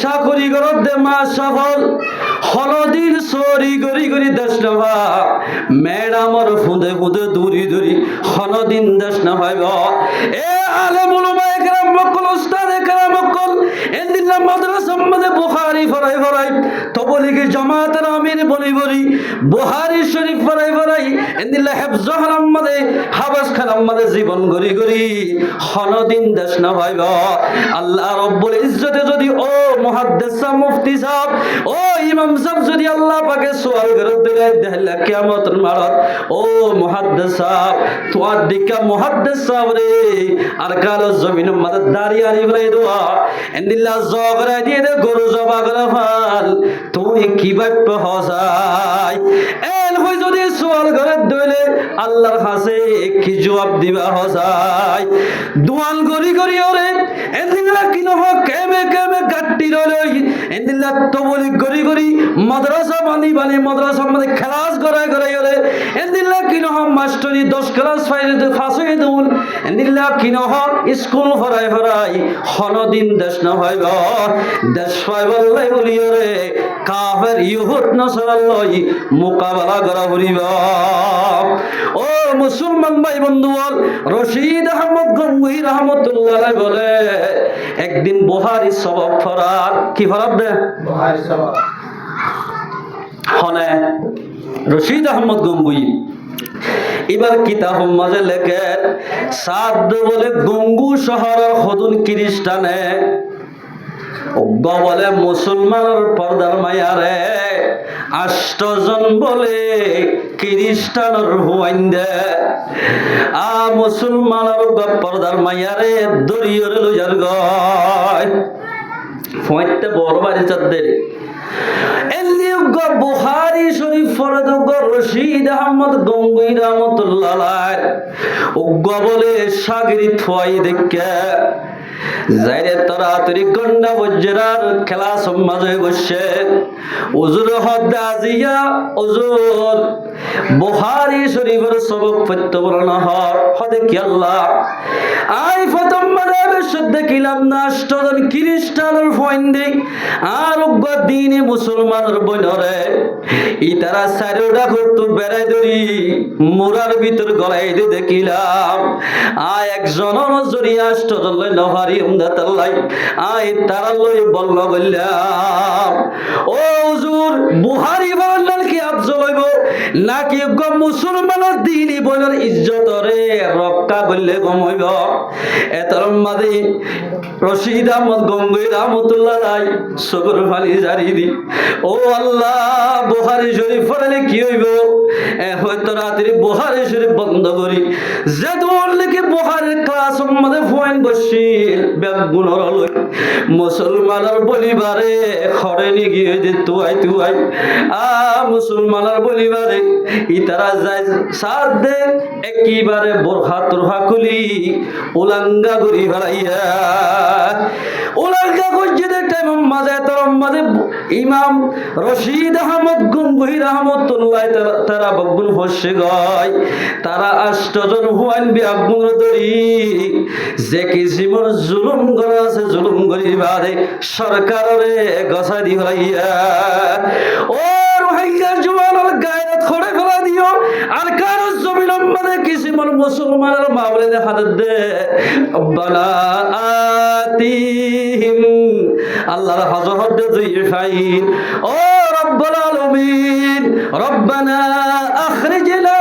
চাকরি ঘরত দে মা সফল হলদির চরি গরি গরি দেশ নভা ম্যাডামর ফুঁদে ফুঁদে দূরি দূরি হনদিন দেশ নভাইব এ আলেমুল একরাম মক্কল উস্তাদ একরাম মক্কল এন্দিল্লা মাদ্রাসা মধ্যে বুখারী ফরাই ফরাই তবলিগি জামাতের আমির বলি বলি বুখারী শরীফ ফরাই ফরাই এন্দিল্লা হিফজ হারাম মধ্যে হাবাস খানাম মধ্যে জীবন গরি গরি হনদিন দেশ নভাইব আল্লাহ রব্বুল ইজ্জতে যদি ও মুহাদ্দিস মুফতি সাহেব ও ইমাম সাহেব যদি আল্লাহ পাকে সওয়াল করে দিলে দেহলা কিয়ামতের মারত ও মুহাদ্দিস সাহেব তোয়ার দিকা মুহাদ্দিস সাহেব রে আর কালো জমিনের মধ্যে দাঁড়িয়ে আনি বলে দোয়া এন্দিল্লা জগরা দিয়ে দে গরু জবা করে ফাল তুমি কি বাপ্য হসাই এল হই যদি সওয়াল করে দিলে আল্লাহর কাছে কি জবাব দিবা হসাই দুয়াল গরি গরি ওরে এন্দিল্লা কি নহ কেমে কেমে গাট্টি রলই এন্দিল্লা তবলিগ গরি গরি মাদ্রাসা বানি বানি মাদ্রাসা মধ্যে ক্লাস করাই করাই ওরে এন্দিল্লা কি নহ মাস্টারি 10 ক্লাস ফাইলে ফাসে দুল এন্দিল্লা কি নহ স্কুল ফরাই ফরাই হনদিন দেশ না হইব দেশ পাইবলাই বলি ওরে কাফের ইহুদ নসরাল্লাহ মোকাবেলা করা বলিব ও মুসলমান ভাই বন্ধু বল রশিদ আহমদ গঙ্গুহি রহমতুল্লাহ বলে একদিন বুখারী সবক ফরার কি ফরার দে বুখারী সবক হনে রশিদ আহমদ গঙ্গুহি এবার কিতাব মাঝে লেখে সাদ বলে গঙ্গু শহরের হদুন খ্রিস্টানে বলে মুসলমানের পর্দার মায়ারে 8 জন বলে খ্রিস্টানের হুয়াইন্দে আ মুসলমানের পর্দার মায়ারে দরিয়রে লইয়ার গয় ফয়তে বড় বাড়ি চাঁদের বুখারী শরীফ ফরদ রশিদ আহমদ গঙ্গুহি রহমতুল্লাহ বলে সাগরি থুয়াই দেখে যাইরে তাড়াতাড়ি গন্ডা বজ্রার খেলা সমাজে বসে উজুর হদ আজিয়া উজুর বুখারী শরীফের সবক পড়তে বলনা হদে কি আল্লাহ আই প্রথম মানে শুদ্ধ কিলাম না 8 জন খ্রিস্টানের ফয়েন্ডে আর দিনে মুসলমানের বনরে ইতারা সারোডা করতে বেড়াই ধরি মোরার ভিতর গলাই দিয়ে দেখিলাম আয় একজন নজরি 8 জন লই নহারি উমদাতাল্লাই আয় তারা লই বলল বললাম ও হুজুর বুখারী বললেন কি আফজল হইব নাকি মুসলমানের দিনই বলার ইজ্জতরে রক্ষা করলে কম হইব এতর মাঝে রশিদ আহমদ গঙ্গুহি রহমতুল্লাহ সবর ফালি জারি দি ও আল্লাহ বুখারী শরীফ পড়লে কি হইব হয়তো রাত্রি বুখারী শরীফ বন্ধ করি যে দৌড় লিখে বুখারীর ক্লাস মধ্যে ফোন বসিল বেগুনর লই মুসলমানের বলিবারে খড়েনি গিয়ে যে তুই মুসলমানের বলিবারে ইতারা যায় সাথ দে একেবারে বোরখা তোরখা খুলি উলাঙ্গা করি ফেলাইয়া উলাঙ্গা করছে দেখতে মাঝে তোর মাঝে ইমাম রশিদ আহমদ গঙ্গুহি রহমতুল্লাহ তারা বগুন ফসে গয় তারা 8 জন হুয়াইন বেগুন ধরি যে কিসিমর জুলুম করা আছে জুলুম করি বাদে সরকারে গছা দি হইয়া ও রোহিঙ্গা জওয়ানের গায়রত খড়ে ফেলা দিও আর কারো জমিনের মধ্যে কিসিমর মুসলমানের মাওলে দেখা দে রব্বানা আতিহিম আল্লাহর হযরত যুইফাইন ও রব্বুল আলামিন রব্বানা আখরিজনা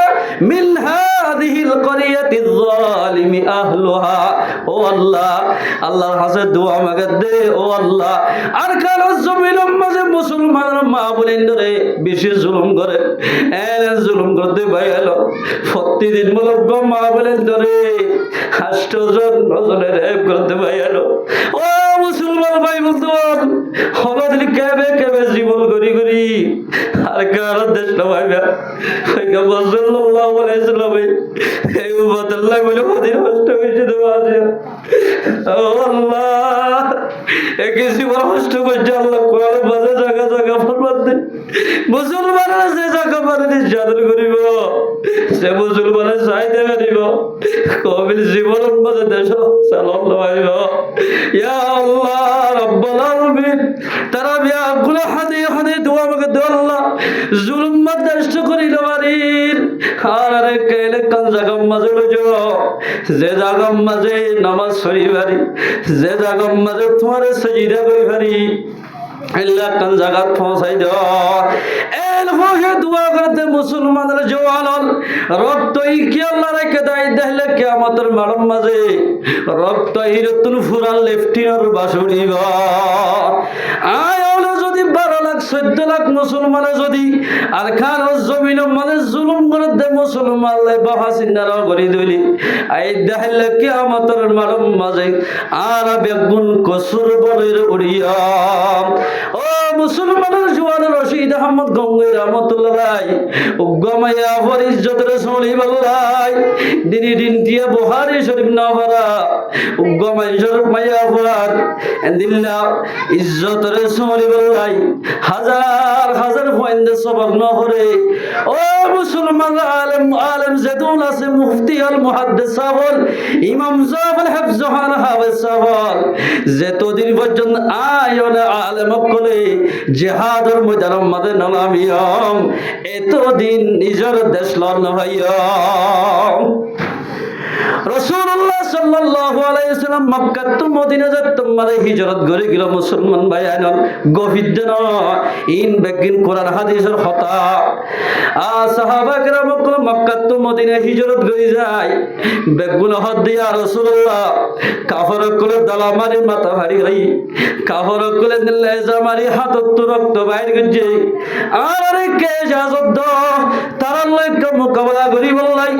মিন হাযিহিল ক্বরিয়াতিয যালিমি আহলুহা ও আল্লাহ আল্লাহর কাছে দোয়া মাগে দে ও আল্লাহ আর কারো জমিনের মাঝে মুসলমানের মা বলেন ধরে বেশি জুলুম করে জুলুম করতে বাইলো প্রতিদিন মূলক মা বলেন ধরে 8 জন নজনের রেপ করতে বাইলো ও মুসলমান ভাই বলতো হলদিন কেবে কেবে জীবন করি করি আর কারো দেশ না ভাইবা লেগে সাল্লাল্লাহু আলাইহি ওয়াসাল্লাম এই উম্মত আল্লাহ বলে মদিনা নষ্ট হয়েছে দেওয়া আল্লাহ একে জীবন নষ্ট করছে আল্লাহ কোরআন বাজে জায়গা জায়গা ফরমান দে মুসলমানরা যে জায়গা মানে নির্যাতন করিব সে মুসলমানের চাইতে পারিব কবির জীবন মাঝে দেশ চালন হইব ইয়া আল্লাহ রব্বুল আলামিন তারা বিয়া গুলো হাদি হাদি দোয়া আমাকে দে আল্লাহ জুলুম নষ্ট করিল বাড়ির আর কেলে কান জায়গা মাঝে লইছো যে জায়গা মাঝে নামাজ পড়ি বাড়ি যে জায়গা মাঝে তোমার সজিদা করি বাড়ি আল্লাহ কান জায়গা পৌঁছাই দাও এল হোহে দোয়া করতে মুসলমানদের জওয়ান রক্ত কি আল্লাহ রেখে দেয় দেখলে কিয়ামতের মালম মাঝে রক্ত হিরতুন ফুরান লেফটিনার বাসুড়িব আয় হলো যদি 12 লাখ 14 লাখ মুসলমানে যদি আর খান জমিন মানে জুলুম করে দে মুসলমান লে বাহাসিন্দার করি দলি আই দেখলে কিয়ামতের মালম মাঝে আর বেগুন কসুর বলের উড়িয়া ও মুসলমানের জওয়ান রশিদ আহমদ গঙ্গই রহমতুল্লাহ উগ্গমায়া ফরিজ্জতের সলি বল্লাই দিনি দিন দিয়ে বুখারী শরীফ না ভরা উগ্গমাই শরীফ মায়া ফুয়াদ এন্দিল্লা ইজ্জতের সলি বল্লাই হাজার হাজার পয়েন্টে সবক না করে ও মুসলমান আলেম আলেম জেদুল আছে মুফতি আল মুহাদ্দিস সাবল ইমাম জাফর হাফজহান হাফেজ সাবল যতদিন পর্যন্ত আয়নে আলেম কলে জিহাদের ময়দানের মধ্যে নামিয়াম এতদিন নিজের দেশ লড়ন হইয়াম রাসূলুল্লাহ সাল্লাল্লাহু আলাইহি ওয়াসাল্লাম মক্কা তো মদিনা যাত মানে হিজরত করে গেল মুসলমান ভাইয়ান গভীর দিন ইন বেগিন কোরআন হাদিসের কথা সাহাবা کرام কোন মক্কা তো মদিনা হিজরত করে যায় বেগুন হদ দিয়া রাসূলুল্লাহ কাফর কোলে দালা মারি মাথা ভারী হই কাফর কোলে দিলে জামারি হাত তো রক্ত বাইর গজে আর কে ইজাজত তারা লইক মোকাবেলা করি বললাই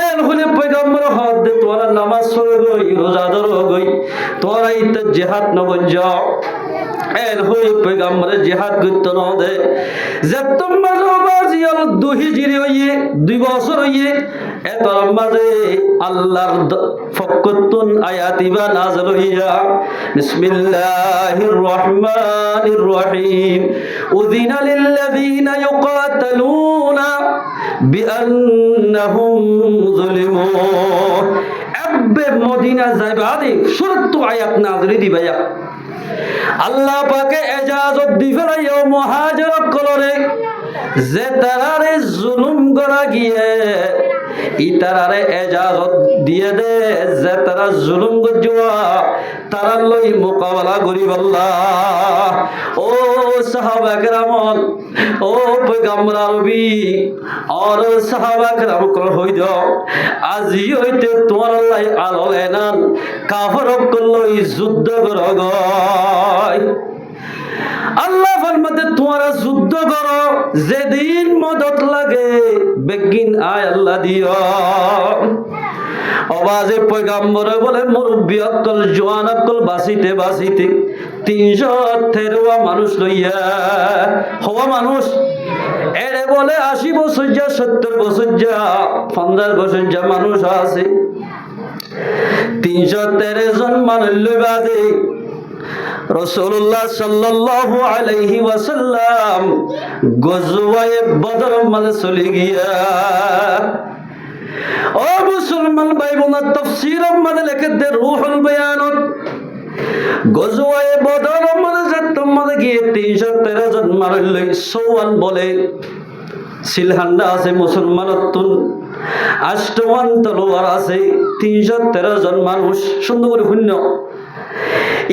এল হলে পয়গম্বর হদ দে তোরা নামাজ পড়ো গই রোজা ধরো গই তোরা ইত জিহাদ ন যাও এল হই পয়গম্বর জিহাদ করতে ন দে যে তোমরা বাজিয়াল 2 হিজরি হইয়ে 2 বছর হইয়ে এত মাঝে আল্লাহর ফকতুন আয়াতিবা নাযিল হইয়া বিসমিল্লাহির রহমানির রহিম উযিনা লিল্লাযিনা ইউকাতালুনা বিআন্নাহুম যুলিমু আব্বে মদিনা যাইবা আদি শুরুত আয়াত নাযিল দিবায়া আল্লাহ পাকে ইজাজত দিবেলাইও মুহাজির কলরে যে তারারে জুলুম করা গিয়ে ইতারারে ইজাজত দিয়ে দে যে তারা জুলুম গজুয়া তারা লই মোকাবেলা করি আল্লাহ ও সাহাবা کرام ও পয়গম্বর আরবি আর সাহাবা کرام কল হই দাও আজি হইতে তোমার আল্লাহ আলো এনান কাফর কলই যুদ্ধ করগয় আল্লাহ ফরমাতে তোমরা যুদ্ধ করো যেদিন মদত লাগে বেগিন আয় আল্লাহ দিও আওয়াজে পয়গম্বর বলে মুরব্বি অকল জওয়ান অকল বাসিতে বাসিতে 313 মানুষ লইয়া হওয়া মানুষ এরে বলে 80 বছর যা 70 বছর যা 50 বছর যা মানুষ আছে 313 জন মানুষ লইবা দে রাসূলুল্লাহ সাল্লাল্লাহু আলাইহি ওয়াসাল্লাম গজওয়ায়ে বদর মাঝে চলে গিয়া ও মুসলমান ভাই বোন তাফসীরের মধ্যে লিখে দে রূহুল বায়ানত গজওয়ায়ে বদর মাঝে যত মাঝে গিয়ে 313 জন মারল সোয়ান বলে সিলহান্ডা আছে মুসলমানতুন আষ্টওয়ান তলোয়ার আছে 313 জন মানুষ সুন্দর করে শূন্য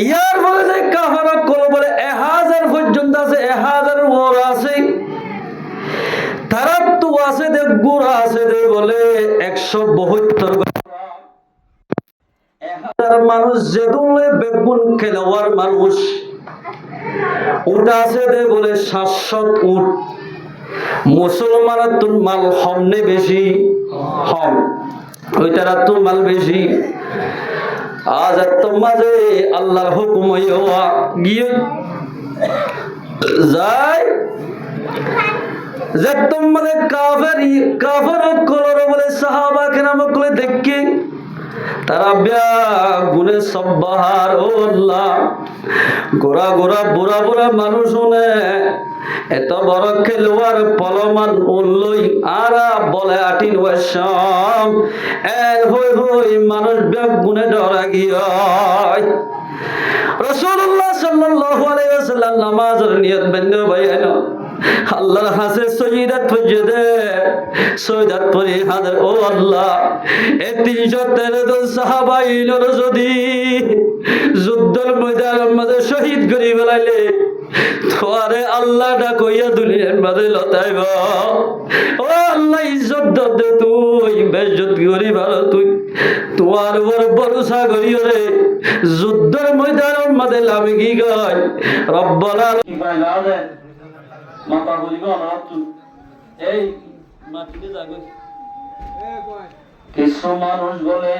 ইয়ার বলে যে কাফারা কল বলে 1000 পর্যন্ত আছে 1000 ওর আছে তারা তো আছে দে গুড়া আছে দে বলে 172 1000 মানুষ যে দুলে বেগুন খেলোয়ার মানুষ উট আছে দে বলে 700 উট মুসলমানের তো মাল হমনে বেশি হম ওই তারা তো মাল বেশি আজ তোমাদের আল্লাহর হুকুম হইয়া গিয়ে যায় যে তোমাদের কাফের কলর বলে সাহাবা কেরাম বলে দেখি তারা গুনে সব্বাহার ও আল্লাহ গোরা গোরা বুড়া বুড়া মানুষ শুনে এত বড় খেলোয়ার পলমান উল্লই আর বলে আটিন ওয়াসাম এর হই হই মানুষ গুনে ডরা গিয়ায় রাসূলুল্লাহ সাল্লাল্লাহু আলাইহি ওয়াসাল্লাম নামাজের নিয়ত বন্ধ বাইন আল্লাহর হাসে সজিদাত ফজদে সজিদাত পরে হাজার ও আল্লাহ এই 313 জন সাহাবা ইনর যদি যুদ্ধের ময়দানের মাঝে শহীদ করে ফেলাইলে তোরে আল্লাহ ডা কইয়া দুনিয়ার মাঝে লতাইব ও আল্লাহ ইজ্জত দে তুই বেইজ্জত করি ভালো তুই তোমার উপর ভরসা করি রে যুদ্ধের ময়দানের মাঝে লামি কি কয় রব্বুল আলামিন মাথা বলিব না তুই এই মাটিতে যাগো কিছু মানুষ বলে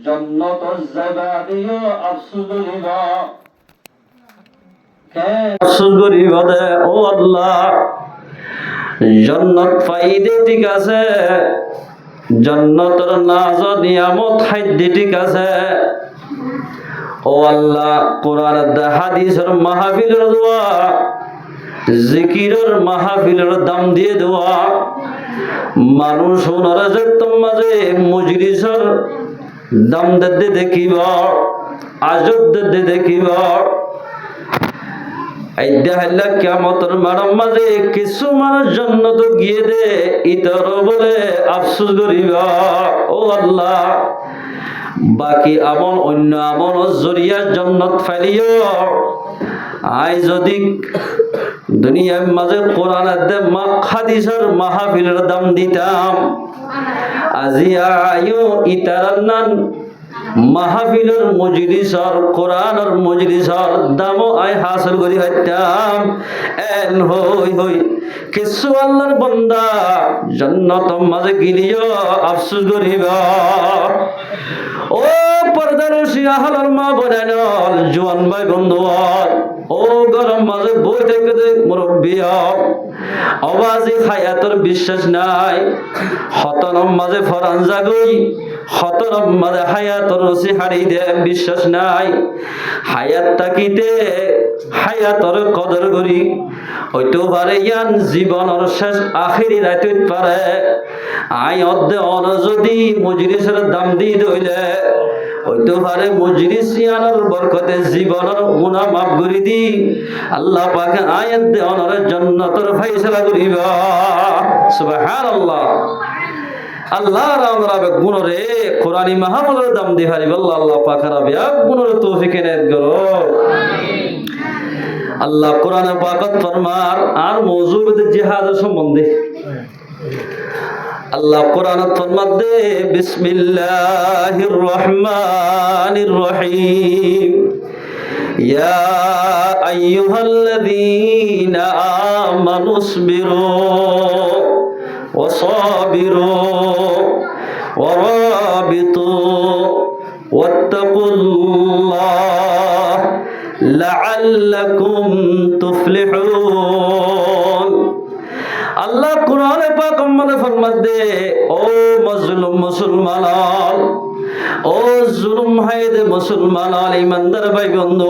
জান্নাত যাবা দিও আফসোস করিব আফসোস করিব দে ও আল্লাহ জান্নাত পাইদে ঠিক আছে জান্নাতের নাজ নিয়ামত খাইদে ঠিক আছে ও আল্লাহ কোরআন আর হাদিসের মাহফিলের দোয়া জিকিরের মাহফিলের দাম দিয়ে দেওয়া মানুষ ওনারা যে মাঝে মজলিসের দাম দে দেখিব আজব দে দেখিব এই দেখাইলা কিয়ামতের মাঠের মাঝে কিছু মানুষ জান্নাত গিয়ে দে ইতর বলে আফসোস করিব ও আল্লাহ বাকি আমল অন্য আমল জরিয়া জান্নাত ফাইলিও আই যদি দুনিয়ার মাঝে কোরআনের হাদিসের মাহফিলের দাম দিতাম আজি আয়ো ইতারান্নান মাহফিলের মজলিসর কোরআনের মজলিসর দামও আই হাসিল করি হইতাম এন হই হই কিছু আল্লাহর বান্দা জান্নাতের মাঝে গিলিও আফসোস করিবা ও পর্দার শিয়াহলার মা বোনেন জোয়ান ভাই বন্ধু ও গরম মাঝে বই থেকে মুরব্বী আওয়াজে হায়াতের বিশ্বাস নাই হতনম মাঝে ফরান জাগই হতনম মাঝে হায়াতের রসি হারি দে বিশ্বাস নাই হায়াত তাকিতে হায়াতের কদর করি হয়তো পারে ইয়ান জীবনের শেষ আখেরি রাইতে পারে আই অর্ধে অন যদি মজলিসের দাম দি দইলে হয়তো পারে মজলিস ইয়ানোর বরকতে জীবনের গুনাহ মাফ করে দি আল্লাহ পাকে আয়াত দে অনরে জান্নাতের ফয়সালা করিবা সুবহানাল্লাহ আল্লাহ রামরাবে গুণরে কোরআনি মাহফিলের দাম দি হারিব আল্লাহ পাক রাবে গুণরে তৌফিক এনায়েত করো আল্লাহ কোরআনে পাকত ফরমার আর মওজুদ জিহাদ সম্বন্ধে আল্লাহ কোরআনে ফরমাতে বিসমিল্লাহির রহমানির রহিম ইয়া আইয়ুহাল্লাযীনা আমানুসবিরু ওয়াসাবিরু ওয়ারাবিতু ওয়াত্তাকুল্লাহ লাআল্লাকুম তুফলিহুন আল্লাহ কোরআনে পাক আমাদের ফরমাতে ও মজলুম মুসলমান ও জুলুম হায়দে মুসলমান ইমানদার ভাই বন্ধু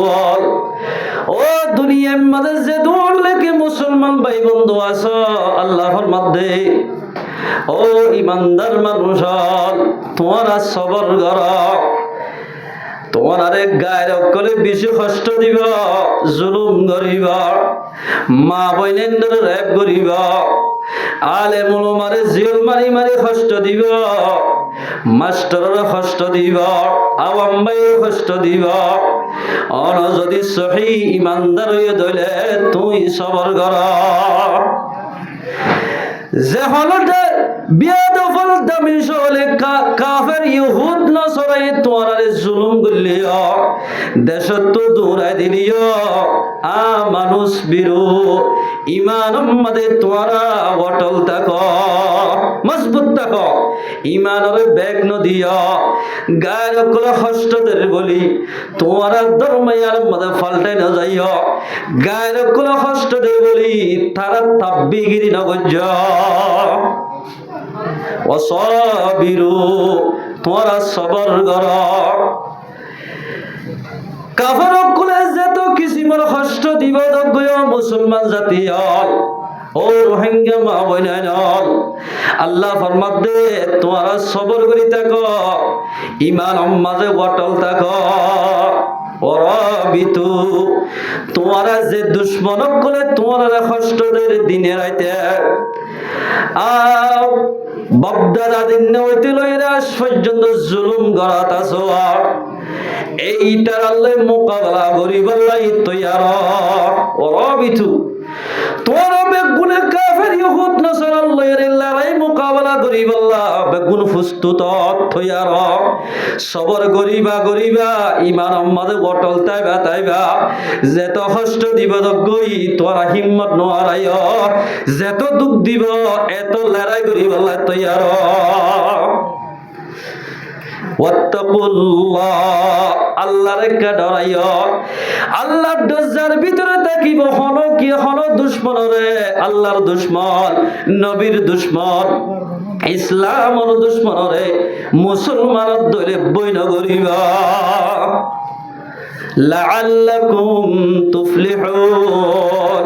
ও দুনিয়ার মধ্যে যে দূর লেগে মুসলমান ভাই বন্ধু আছো আল্লাহ ফরমাতে ও ইমানদার মানুষ তোমরা সবর করো তোমার আরেক গায়ের অকলে বেশি কষ্ট দিব জুলুম করিব মা বইনের রেপ করিব আলে মুলমারে জিল মারি মারি কষ্ট দিব মাস্টারের কষ্ট দিব আওয়াম ভাইয়ের কষ্ট দিব অন যদি সহি ইমানদার হয়ে ধইলে তুই সবর কর যে হলতে বিয়াদফল দামি সলে কাফের ইহুদ নসরায়ে তোরারে জুলুম করলিও দেশত তো দৌড়াই দিলিও মানুষ বিরু ইমান মধ্যে তোমরা অটল থাকো, মজবুত থাকো, ইমানের ব্যাগ নদিও গায়ের কল হস্তদের বলি তোমরা ধর্মায়ার মধ্যে ফাল্টাই না যাইও, গায়ের কল হস্তদের বলি তারা তাব্বিগিরি নগজ ওয়াসাবিরু তোমরা সবর করো। কাফের কুলে যেত কিসিমের কষ্ট দিব দগ্গয় মুসলমান জাতি ও রোহিঙ্গা মা বইনান আল্লাহ ফরমাত দে তোমরা সবর করি থাকো, ইমান মাঝে অটল থাকো। ওরাবিতু তোমরা যে দুশ্মন কুলে তোমরা কষ্টদের দিনে রাইতে বাপদাদা দিন হইতে লইরা আজ পর্যন্ত জুলুম গড়াত আছো, এইটার আল্লাহ মোকাবেলা করিবাল্লাই তৈয়ার। ওরাবিতু তোরা বেগুনে কাফের ইহুদ নাসারাল্লাহর লড়াই মোকাবেলা করিবাল্লা বেগুন প্রস্তুত তৈয়ার। সবর করিবা করিবা ইমান আমাদে অটল তাইবা যেত কষ্ট দিব গই তোরা হিম্মত নোয়ারাই, যেত দুঃখ দিব এত লড়াই করিবাল্লা তৈয়ার। ওয়াত্তাকুল্লাহ আল্লাহর কা ডরাইও, আল্লাহর দরজার ভিতরে থাকিব হন কি হন দুশমনরে, আল্লাহর দুশমন, নবীর দুশমন, ইসলামর দুশমনরে মুসলমানের দলে বৈন করিবা। লাআল্লাকুম তুফলিহুন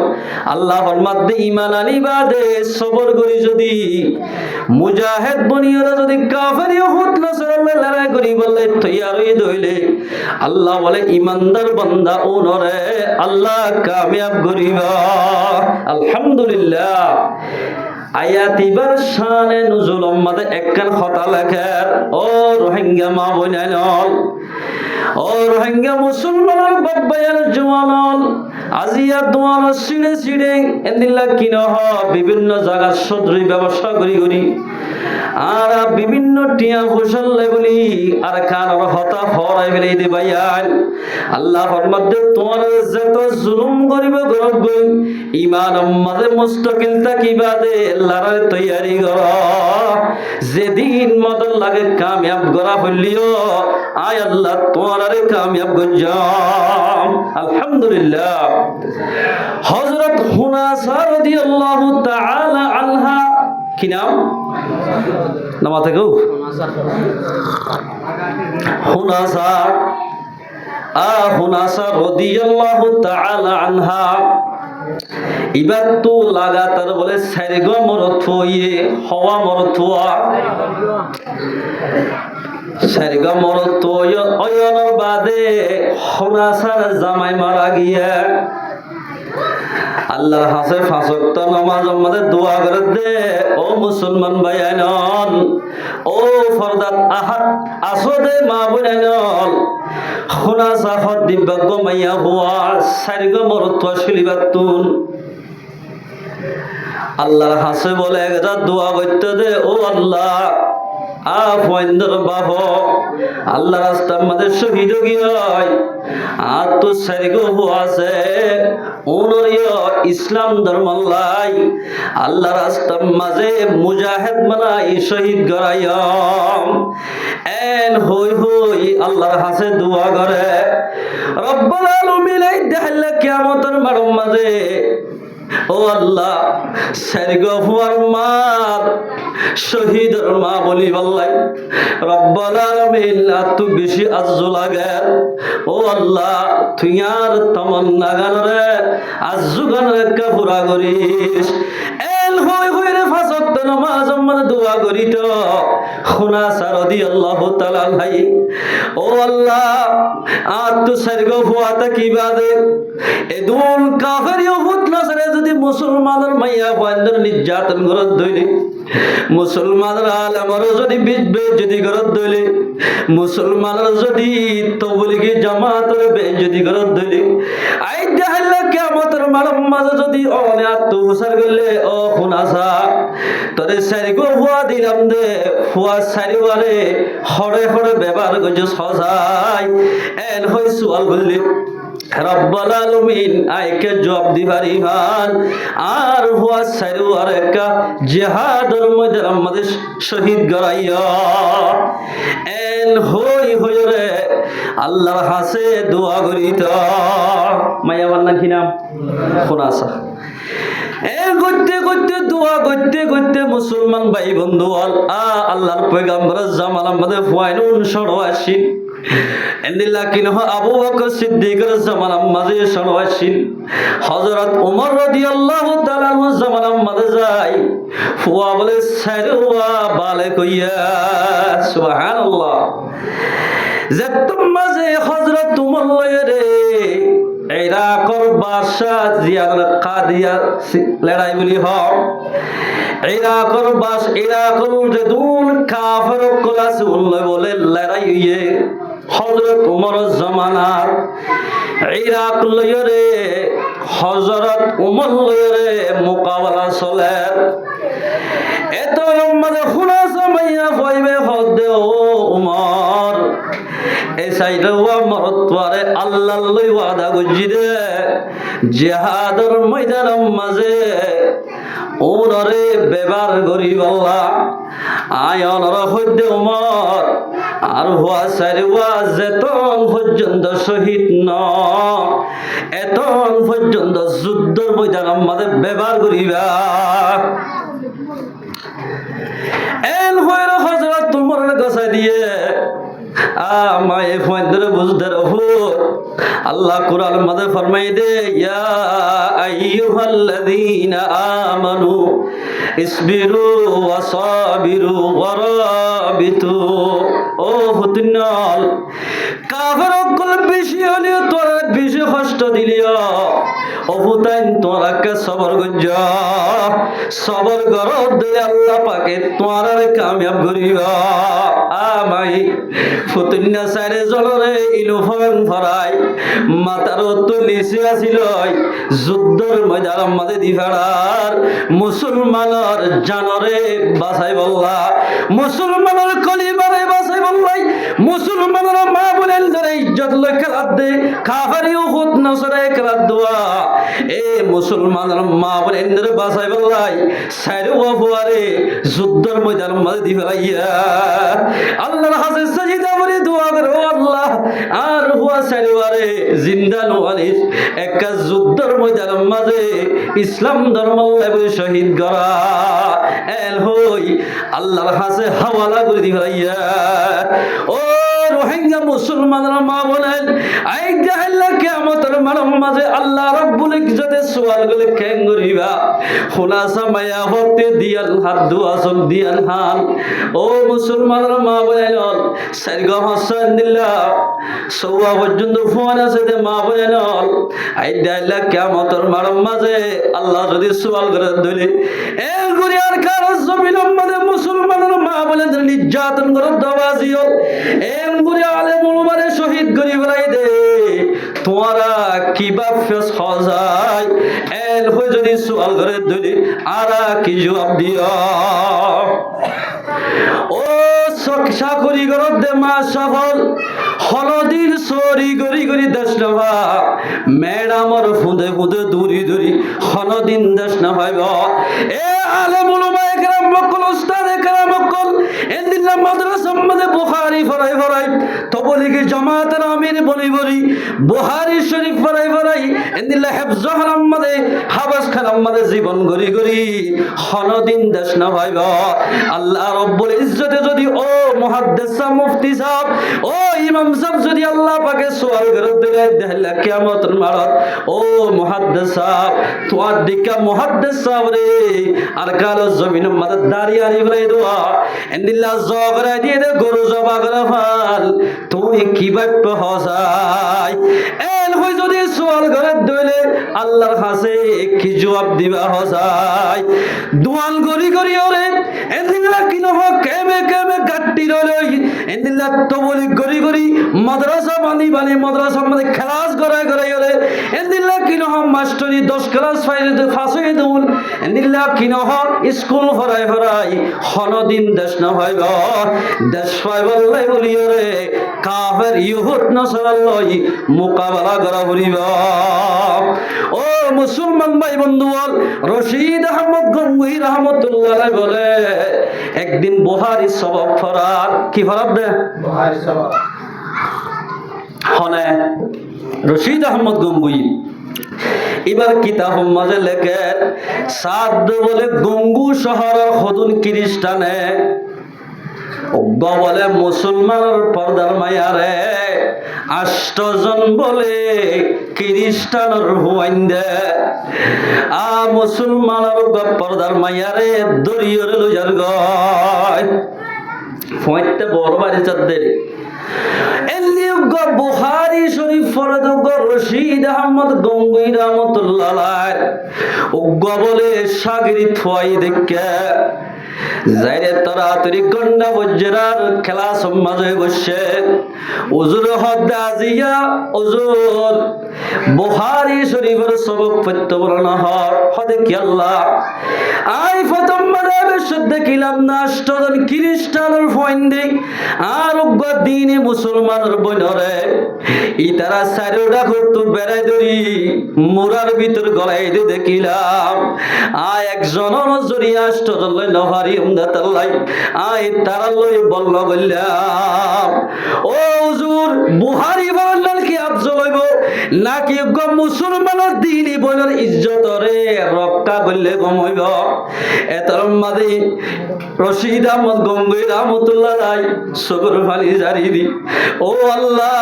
আল্লাহ ফরমাতে ঈমান আনিবাদে সবর করি যদি মুজাহিদ বনিয়রা যদি কাফের ইহুদ নাসারাল্লাহ লড়াই করি বলে তৈয়ার হয়ে দইলে আল্লাহ বলে ঈমানদার বান্দা ওনরে আল্লাহ কামিয়াব করিবা। আলহামদুলিল্লাহ আয়াতিবার শানে নুজুল উম্মাতে একখান কথা লেখার ও রোহিঙ্গা মা বোনাইল, ও রোহিঙ্গা মুসলমান বাব্বায়াল জওয়ানল আজিয়া দোয়াল সিড়ে সিড়ে এদিল্লা কিনো হ বিভিন্ন জায়গা সদরি ব্যবসা করি আর বিভিন্ন টিয়া ফসল বলি আর কারোর হতা হরাই ফেলে দিবাইয়াল আল্লাহ ফরমাতে তোমার যত জুলুম করিব গরব গই ঈমান আমাদের মুস্তাকিল থাকিবা দে লড়াই তৈয়ারি কর, যেদিন মদন লাগে কামিয়াব করা হইলিও আয় আল্লাহ তোমারে কামিয়াব গজ্জাম। আলহামদুলিল্লাহ হযরত হুনাসা রাদিয়াল্লাহু তাআলা আনহা কি নাম নাম থেকে হুনাসা হুনাসা রাদিয়াল্লাহু তাআলা আনহা ইবার তো লাগাতার বলে সাইগ মরত হইয়ে হওয়া মরত হওয়া সাইগ মরত অয়নর বাদে হুনাসার জামাই মারা গিয়া আল্লাহর হাসে পাঁচ ওয়াক্ত নামাজ আমাদের দোয়া করে দে ও মুসলমান ভাইয়ানল, ও ফরদাত আহাদ আসদে মা বোনানল হুনাসা হদ দিব্যাগ মাইয়া হুয়া সাইগ মরত শিলিবাতুন আল্লাহর হাসে বলে একটা দোয়া করতে দে ও আল্লাহ আফওয়াইন্দর বাহ আল্লাহ রাস্তা আমাদের শহীদ গিয়াই আর তো সারিগো আছে ওনরিয় ইসলাম ধর্মলাই আল্লাহ রাস্তা মাঝে মুজাহিদ বানাই শহীদ গরাইম এন হই হই আল্লাহর হাসে দোয়া করে রব্বুল আলামিন এই দেখাইলে কিয়ামতের মাঝে ও আল্লাহ সারিগো হুয়ার মার শহীদের মা বলি বললাই রব্বুল আলামিন তু বেশি আজ্জু লাগে ও আল্লাহ তুই আর তামান্না গানরে আজ্জু গানরে পুরা করিস এল হই হই রে পাঁচ ওয়াক্ত নামাজ মানে দোয়া করি তো হুনাসা রাদিয়াল্লাহু তাআলা ভাই ও আল্লাহ আর তু সারিগো হুয়াতা কি বাদে এদুল কাফের ইহুদ নাসারে যদি মুসলমানের মাইয়া বান্দর নির্যাতন করত দইলে মুসলমানের আলেমর যদি বেজ্জতি করত দইলে মুসলমানের যদি তবলিগি জামাতের বেজ্জতি করত দইলে আই দেখাইলে কিয়ামতের মাঝে যদি অনে আত্মসার করলে ও হুনাসা তোরে সারিগো হুয়া দিলাম দে হুয়া সারিবারে হরে হরে ব্যবহার করছে সজাই এন হই সুয়াল বললি রব্বুল আলামিন আইকে জবাব দিবারি হান আর হুয়া সাইরু আর একটা জিহাদের মধ্যে আমাদের শহীদ গরাইয়া এল হই হই রে আল্লাহর হাসে দোয়া করিত মায়া বান্না কি নাম খোনাসা এ করতে করতে দোয়া করতে করতে মুসলমান ভাই বন্ধু আল্লাহর পয়গম্বর জামাল আমাদের ফাইনুন সরওয়াসি এন্দিল্লা কিনহ আবু বকর সিদ্দিকের জামানার মাঝে সরওয়াসিন হযরত ওমর রাদিয়াল্লাহু তাআলা জামানার মাঝে যাই ফুয়া বলে সাইরওয়া বালে কইয়া সুবহানাল্লাহ যে তোমাজে হযরত ওমর লয়রে ইরাকর বাদশাহ জিয়াদ কাদিয়া লড়াই বলি হ ইরাকর ইরাকর যে দুন কাফের ক্লাস বলে লড়াই হইয়ে হযরত ওমর জামানার ইরাক লয়রে হযরত ওমর লয়রে মোকাবেলা চলে এত লম্বা খুলাসা মাইয়া পাইবে হদে ও ওমর এই সাইডে মরতওয়ারে আল্লাহ লই ওয়াদা গুজি দে জিহাদের ময়দানের মাঝে ওনরে বেবার গরিব আল্লাহ আয়নর হইতে ওমর আর হুয়া সাইরে ওয়া যেতন পর্যন্ত শহীদ ন এতন পর্যন্ত যুদ্ধের ময়দানের মাঝে বেবার গরিবা এল হইল হযরত ওমরের কাছে দিয়ে আমায় ফয়দরে বুঝদার হুর আল্লাহ কুরআন মধ্যে ফরমাই দে ইয়া আইয়ুহাল্লাযীনা আমানু ইসবিরু ওয়া সাবিরু ওয়া রাবিতু ও হুতনাল কাফের কল বেশি হলে তোরা বেশি কষ্ট দিলিও ও হুতাইন তোরা কে সবর গজ্জ সবর করো দে আল্লাহ পাকে তোরা কামিয়াব করিবা আমাই ফুতুন্না সাইরে জলরে ইলুফন ফরাই মাতার তো নিচে আছিল যুদ্ধর ময়দানের মাঝে দিফাড়ার মুসলমানের জানরে বাঁচাই বললা মুসলমানের কলিবারে বাঁচাই বললাই মুসলমানের মা বলেন ধরে ইজ্জত লই খেলাত দে কাফারি উহুদ নসরে খেলাত দোয়া এ মুসলমানের মা বলেন ধরে বাঁচাই বললাই সাইরে ওয়াফুয়ারে যুদ্ধর ময়দানের মাঝে দিফাড়াইয়া আল্লাহর হাতে সাজিদা করে দোয়া করো আল্লাহ আর হুয়া সারিওয়ারে জিন্দা নোয়ালিস একটা যুদ্ধের ময়দানের মাঝে ইসলাম ধর্ম শহীদ করা এল হই আল্লাহর হাতে হাওয়ালা করে দিবাইয়া ও রোহিঙ্গা মুসলমানরা মা বলেন আই জাহাল্লা কিয়ামতের মাঝে আল্লাহ রাব্বুল ইজ্জতে সওয়াল গুলো কেন করিবা খুলাসা মায়া হতে দিয়াল হাত দুয়া সব দিয়াল হাল ও মুসলমানরা মা বলেন সারগা হাসান দিল্লা সওয়া পর্যন্ত ফোন আছে যে মা বলেন আই জাহাল্লা কিয়ামতের মাঝে আল্লাহ যদি সওয়াল করে দিলে এর গুরিয়ার কারণ জমিনের মাঝে মুসলমানরা মা বলেন নির্যাতন করে দাওয়াজিও এমগুরি আলেম উলামারে শহীদ করি বলাই দে তোরা কিবা ফেস হজাই এল হই যদি সওয়াল করে দিলি আরা কি জবাব দিও ও চাকরি করত দে মা সফল হলদির চরি গরি গরি দেশ নভা ম্যাডামর ফুঁদে ফুঁদে দূরি দূরি হলদিন দেশ না ভাইব এ আলেম উলামা একরাম মক্কল উস্তাদ একরাম মক্কল এন্দিল্লা মাদ্রাসা মধ্যে বুখারী ফরাই ফরাই তবলিগি জামাতের আমির বলি বলি বুখারী শরীফ ফরাই ফরাই এন্দিল্লা হিফজ হারাম মধ্যে হাবাস খানাম মধ্যে জীবন গরি গরি হলদিন দেশ না ভাইব আল্লাহ রব্বুল ইজ্জতে যদি ও মুহাদ্দিস মুফতি সাহেব ও ইমাম সাহেব যদি আল্লাহ পাকে সওয়াল করে দিলে দেহলা কিয়ামতের মারত ও মুহাদ্দিস সাহেব তোর দিকা মুহাদ্দিস সাহেব রে আর কালো জমিনের মধ্যে দাঁড়িয়ে আনি বলে দোয়া এন্দিল্লা জগরা দিয়ে দে গরু জবা করে ফাল তুই কি বাপ্য হসাই এল হই যদি সওয়াল করে দিলে আল্লাহর কাছে কি জবাব দিবা হসাই দুয়াল গরি গরি ওরে এন্দিল্লা কি নহ কেমে কেমে গাট্টি রলই এন্দিল্লা তবলি গরি গরি মাদ্রাসা বানি বানি মাদ্রাসা মধ্যে ক্লাস করায় করাই ওরে এন্দিল্লা কি নহ মাস্টারি 10 ক্লাস ফাইলে ফাসে দুল এন্দিল্লা কি নহ স্কুল ফরাই ফরাই হনদিন দেশ না হইব দেশ পাইবলাই বলি ওরে কাফের ইহুদ নসরাল্লাই মোকাবেলা করা হরিব। ও মুসলমান ভাই বন্ধু, রশিদ আহমদ গঙ্গুহি রহমতুল্লাহ বলে একদিন বুহারি সবক ফরার কি ফরার দে বুহারি সবক হনে রশিদ আহমদ গঙ্গুহি এবার কিতাব মাঝে লেখেন সাদ বলে গঙ্গু শহরের হদুন খ্রিস্টানে বলে মুসলমানের পর্দার মায়ারে 8 জন বলে খ্রিস্টানের হুয়াইন্দে মুসলমানের পর্দার মায়ারে দরিয়রে লইয়ার গয় ফয়তে বড় বাড়ি চাঁদের বুহারি শরীফ ফরদ রশিদ আহমদ গঙ্গুহি রহমতুল্লাহ বলে সাগরি থুয়াই দেখে যাইরে তাড়াতাড়ি গন্ডা বজ্রার খেলা সমাজে বসে উজুর হদ্দে আজিয়া উজুর বুহারি শরীফের সবক পড়তে বলন হদে কি আল্লাহ আই প্রথম মানে বিশুদ্ধ দেখিলাম না 8 জন খ্রিস্টানের ফয়েন্ডে আর দিনে মুসলমানের বনরে ই তারা সাইরোডা করতো বেড়াই ধরি মুরার ভিতর গলায় দিয়ে দেখিলাম একজন নজরি 8 জন লই নহারি উমদাতাল্লাই তারা লই বলল বললাম ও হুজুর বুহারি বললেন কি আফজল হইব নাকি মুসলমানের দিনই বলার ইজ্জতরে রক্ষা করলে কম হইব এতর মাঝে রশিদ আহমদ গঙ্গুহি রহমতুল্লাহ সগর ফালি জারি দি ও আল্লাহ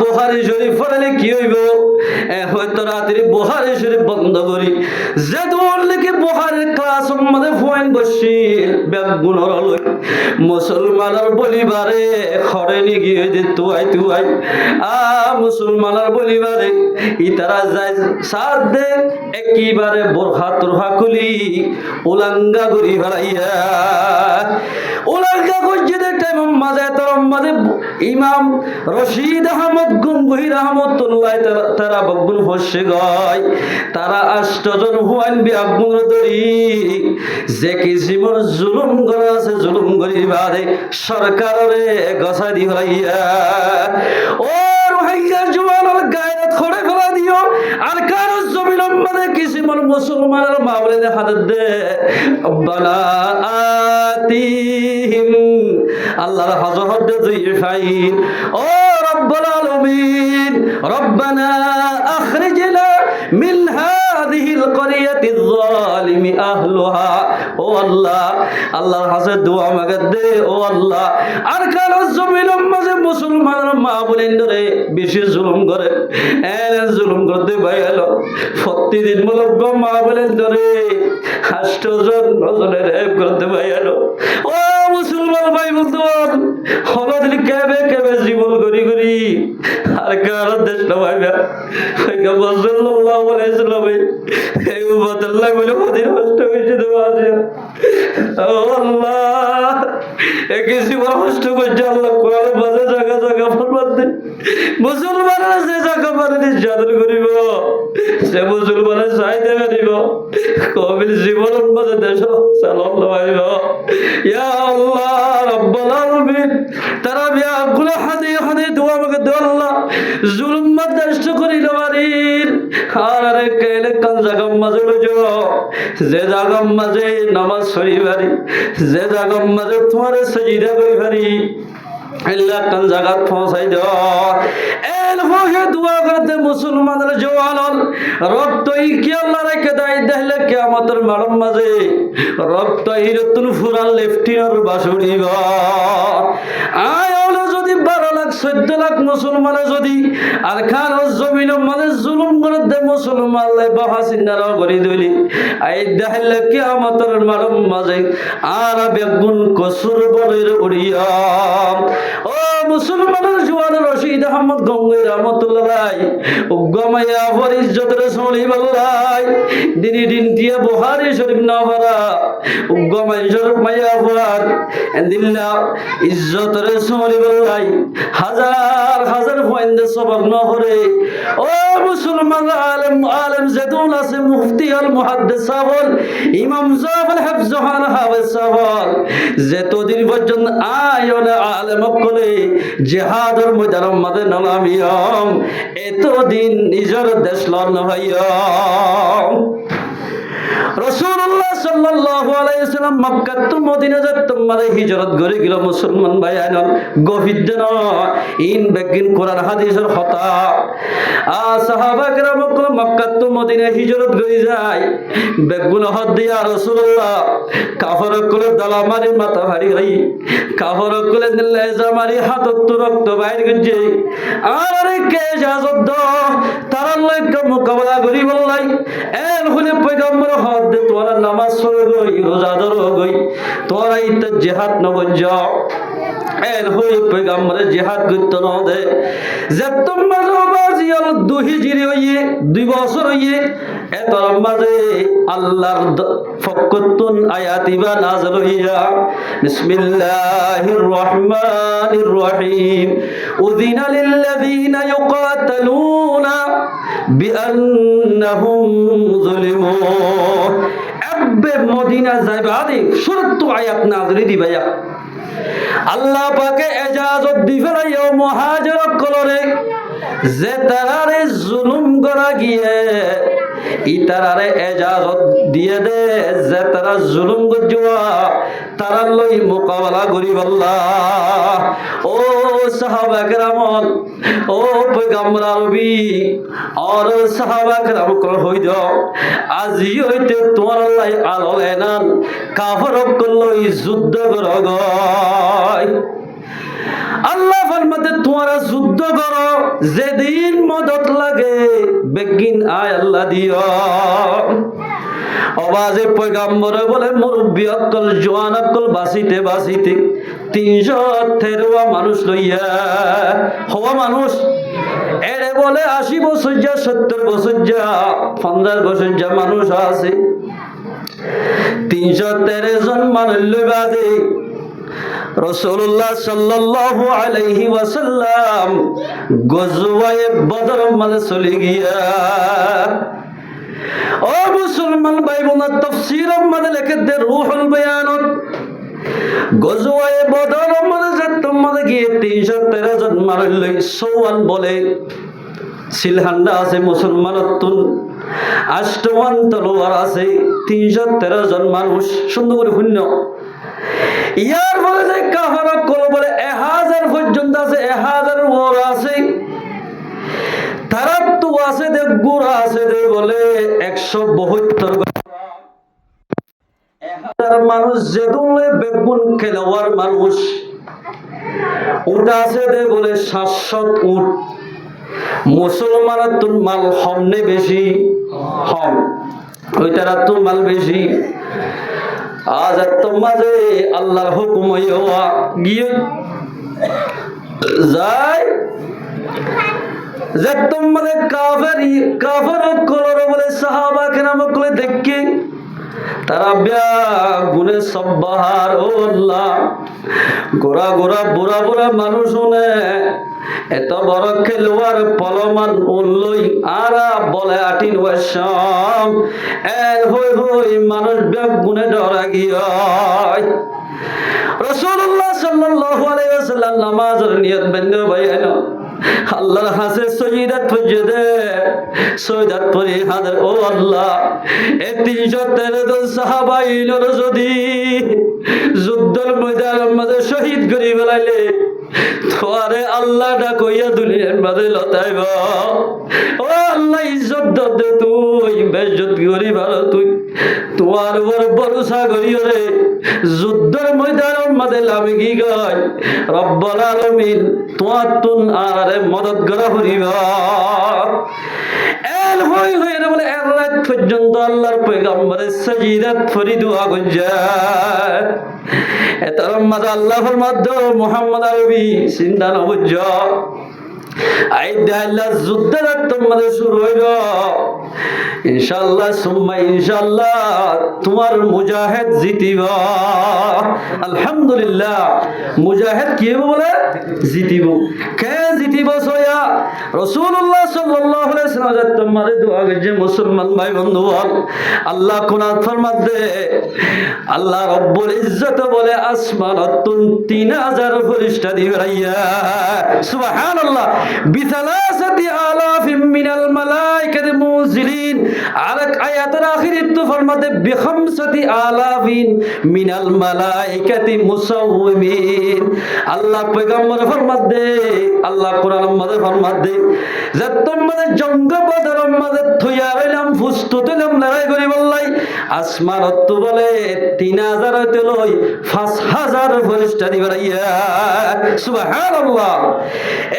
বুহারি শরীফ পড়লে কি হইব হয়তো রাত্রি বুহারি শরীফ বন্ধ করি যে দৌড়লে কি বুহারির ক্লাস মধ্যে ফোন বসিল বেগুনর লই মুসলমানের বলিবারে খড়ে গিয়ে যে তুয়াই তুয়াই মুসলমানের বলিবারে ইতারা যায় সাথ দে একেবারে বোরখা তোরহা খুলি উলাঙ্গা করি হারাইয়া উলাঙ্গা করছে দেখতে মাঝে তোর মাঝে ইমাম রশিদ আহমদ গঙ্গুহি রহমতুল্লাহ তারা বগুন ফসে গয় তারা 8 জন হুয়াইন বিয়াগুন ধরি যে কিসিমর জুলুম করা আছে জুলুম করি বাদে সরকারে গছা দি হইয়া ও রোহিঙ্গা জওয়ানের গায়রাত খড়ে ফেলা দিও আর কারো জমিনের মধ্যে কিসিমর মুসলমানের মাওলানা হাত দে রব্বানা আতিহিম আল্লাহর হযরত দুইফাইন ও রব্বুল আলামিন রব্বানা আখরিজনা মিন হাযিহিল ক্বরিয়াতিয যালিমি আহলুহা ও আল্লাহ আল্লাহর হাতে দোয়া মাগে দে ও আল্লাহ আর কারো জমিনের মাঝে মুসলমানের মা বলেন ধরে বেশি জুলুম করে জুলুম করতে বাইলো প্রতিদিন মূলক মা বলেন ধরে 8 জন নজরের রেপ করতে বাইলো ও মুসলমান ভাই বন্ধু হলদিন কেবে কেবে জীবন করি করি আর কারো দেশ না ভাইবা সাল্লাল্লাহু আলাইহি ওয়াসাল্লাম এই উম্মতুল্লাহ বলে মদিনা কষ্ট হয়েছে তো আছে ও আল্লাহ একে জীবন কষ্ট করছে আল্লাহ কোরআন বাজে জায়গা জায়গা ফরমান দে মুসলমানরা যে জায়গা মানে নির্যাতন করিব সে মুসলমানের চাইতে পারিব কবির জীবনের মাঝে দেশ চালানো হইব ইয়া আল্লাহ রব্বুল আলামিন তারা বিয়া গুলো হাতে হাতে দোয়া মাগে দে আল্লাহ জুলুম বরদাস্ত করিল বাড়ির আর কেলে কান জায়গা মাঝে লইছো যে জায়গা মাঝে নামাজ পড়ি বাড়ি যে জায়গা মাঝে তোমার সাজিদা করি বাড়ি আল্লাহ কান জায়গা পৌঁছাই দাও এল হোহে দোয়া করতে মুসলমানের জওয়ান রক্ত কি আল্লাহ রেখে দেয় দেখলে কিয়ামতের মাড়ম মাঝে রক্ত হিরতুন ফুরাল লেফটিনার বাসুড়িব আয় হলো যদি 12 লাখ 14 লাখ মুসলমানে যদি আর খান জমিন মানে জুলুম করে দে মুসলমান লাই বাহা সিন্দারা করে দিলি আই দেখলে কিয়ামতের মাড়ম মাঝে আর বেগুন কসুর বলের উড়িয়া ও মুসলমানের জওয়ান রশিদ আহমদ গঙ্গুহি রহমতুল্লাহ গমায়া ফরিজ্জতের সলি বল্লাই দিন দিন দিয়ে বুহারি শরীফ না ভরা গমাইজর মাইয়া ফুয়ার এন্দিল্লা ইজ্জতরে সরি বললাই হাজার হাজার পয়েন্টে সবক নহরে ও মুসলমান আলেম আলেম যেদুল আছে মুফতি আল মুহাদ্দিস সাবল ইমাম জাফর হাফজহান হাফেজ সাবল যেতদিন পর্যন্ত আয়ন আলেম কলে জিহাদের ময়দানের মধ্যে নলামিয়ম এতদিন নিজের দেশ লড়ন ভাইয়া রাসূলুল্লাহ সাল্লাল্লাহু আলাইহি ওয়াসাল্লাম মক্কা টু মদিনা যাতম মারে হিজরত করে গেল মুসলমান ভাইয়ান গভিদ্দন ইন বেগিন কোরআন হাদিসের কথা সাহাবা کرام কল মক্কা টু মদিনা হিজরত করে যায় বেগুল হদ দিয়া রাসূলুল্লাহ কাফর কলে দালা মারি মাথা ভারী হই কাফর কলে দিলে জামারি হাতত রক্ত বাইর গজে আরে কে জাজদ তারা লইক মোকাবেলা করি বললাই এর হলে পয়গম্বর হদ তোরা নামাজ পড়ো গই রোজা ধরো গই তোরা ইত জিহাদ ন বঞ্জাও এর হই পয়গম্বর জিহাদ করতে ন দে যতম মাঝবাজি আল 2 হিজরি হইয়ে 2 বছর হইয়ে এতর মাঝে আল্লাহর ফকতুন আয়াতিবা নাযিল হইয়া বিসমিল্লাহির রহমানির রহিম উযিনা লিল্লাযিনা ইউকাতালুনা বিআন্নাহুম যুলিমু আব্বে মদিনা যাইবা আদি শর্ত আয়াত নাযিল দিবায়া আল্লাহ পাকে ইজাজত দিফাইও মুহাজির কলরে যে তারারে জুলুম করা গিয়ে ইতারারে ইজাজত দিয়ে দে যে তারা জুলুম গজুয়া তারা লই মোকাবেলা করিব আল্লাহ ও সাহাবা کرام ও পয়গম্বর আরবি আর সাহাবা کرام কল হই দাও আজি হইতে তোমার আল্লাহ আলো এনান কাফর কলই যুদ্ধ করগ আল্লাহ ফরমাতে তোমরা যুদ্ধ করো যেদিন মদত লাগে বেগিন আয় আল্লাহ দিও আওয়াজে পয়গম্বর বলে মুরব্বি অকল জওয়ান অকল বাসিতে বাসিতে 313 মানুষ লইয়া হওয়া মানুষ এরে বলে 80 বছর যা 70 বছর যা 50 বছর যা মানুষ আছে 313 জন মানুষ লইবা দে রাসূলুল্লাহ সাল্লাল্লাহু আলাইহি ওয়াসাল্লাম গজওয়ায়ে বদর মাঝে চলে গিয়া ও মুসলমান ভাই বোন তাফসীরের মধ্যে লিখে দে রূহুল বায়ানত গজওয়ায়ে বদর মাঝে যতম মাঝে গিয়ে 313 জন মারল সোয়ান বলে সিলহান্ডা আছে মুসলমানের তুন আষ্টওয়ান তলোয়ার আছে 313 জন মানুষ সুন্দর করে শূন্য ইয়ার বলে যে কাফার কল বলে 1000 পর্যন্ত আছে 1000 ওর আছে তারা তো আছে দে গুড়া আছে দে বলে 172 1000 মানুষ যেদুলে বেগুন খেলোয়ার মানুষ ওটা আছে দে বলে 700 উট মুসলমানের তো মাল হমনে বেশি হম ওইটারা তো মাল বেশি আজ তোমাজে আল্লাহর হুকুম হইয়া গিয়ে যায় যে তোমাদের কাফের কলর বলে সাহাবা কেরাম কলে দেখি তারা ব্যাগ গুনে সব বাহার ও আল্লাহ গোরা গোরা বুড়া বুড়া মানুষ শুনে এত বড় খেলোয়ার পলমান উল্লই আরা বলে আটিন ওয়াসাম এর হই হই মানুষ ব্যাগ গুনে ডরা গিয়া রাসূলুল্লাহ সাল্লাল্লাহু আলাইহি ওয়াসাল্লাম নামাজের নিয়ত বন্ধ বাইনা আল্লাহর হাসে সজিদাত ফজদে সজিদাত পরে হাজার ও আল্লাহ এই 313 জন সাহাবা ইলর যদি যুদ্ধের ময়দানের মধ্যে শহীদ করে ফেলাইলে তোরে আল্লাহ ডাকইয়া দুনিয়ার মধ্যে লতাইব ও আল্লাহ ইজ্জত দে তুই বেইজ্জত করি ভালো তুই তোমার উপর ভরসা করি রে যুদ্ধের ময়দানের মধ্যে লামি কি গায় রব্বুল আলামিন তোমার তুন আরে মদত করা হরিবা এল হই হই রে বলে এর রাত পর্যন্ত আল্লাহর পয়গম্বরের সাজিদাত ফরি দোয়া গঞ্জা এতর মাঝে আল্লাহর মাধ্যমে মুহাম্মদ আরবি সিন্দা নবুজ্জ আই আল্লাহ যুদ্ধের তোমাদের শুরু হইল ইনশাআল্লাহ সুম্মা ইনশাআল্লাহ তোমার মুজাহিদ জিতিব আলহামদুলিল্লাহ মুজাহিদ কি বলে জিতিব কে জিতিব সয়া রাসূলুল্লাহ সাল্লাল্লাহু আলাইহি ওয়াসাল্লাম তোমারে দোয়া করছে মুসলমান ভাই বন্ধু আল্লাহ কোরআন ফরমাতে আল্লাহ রব্বুল ইজ্জত বলে আসমানাতুন 3000 ফেরেশতা দিয়ে রাইয়া সুবহানাল্লাহ বিসালাসাতি আলাফিন মিনাল মালাইকাতি মুনজিলিন আরেক আয়াতের আখিরে তো ফরমাতে বিখামসাতি আলাফিন মিনাল মালাইকাতি মুসাওwimin আল্লাহ পয়গম্বর ফরমাতে আল্লাহ কোরআন মধ্যে ফরমাতে যে তোমাদের জঙ্গ বদরের মধ্যে থইয়া রইলাম ফুস্তুত হইলাম লড়াই করি বললাই আসমানত বলে 3000 হইতে লই 5000 ফেরেশতা দি বাড়াইয়া সুবহানাল্লাহ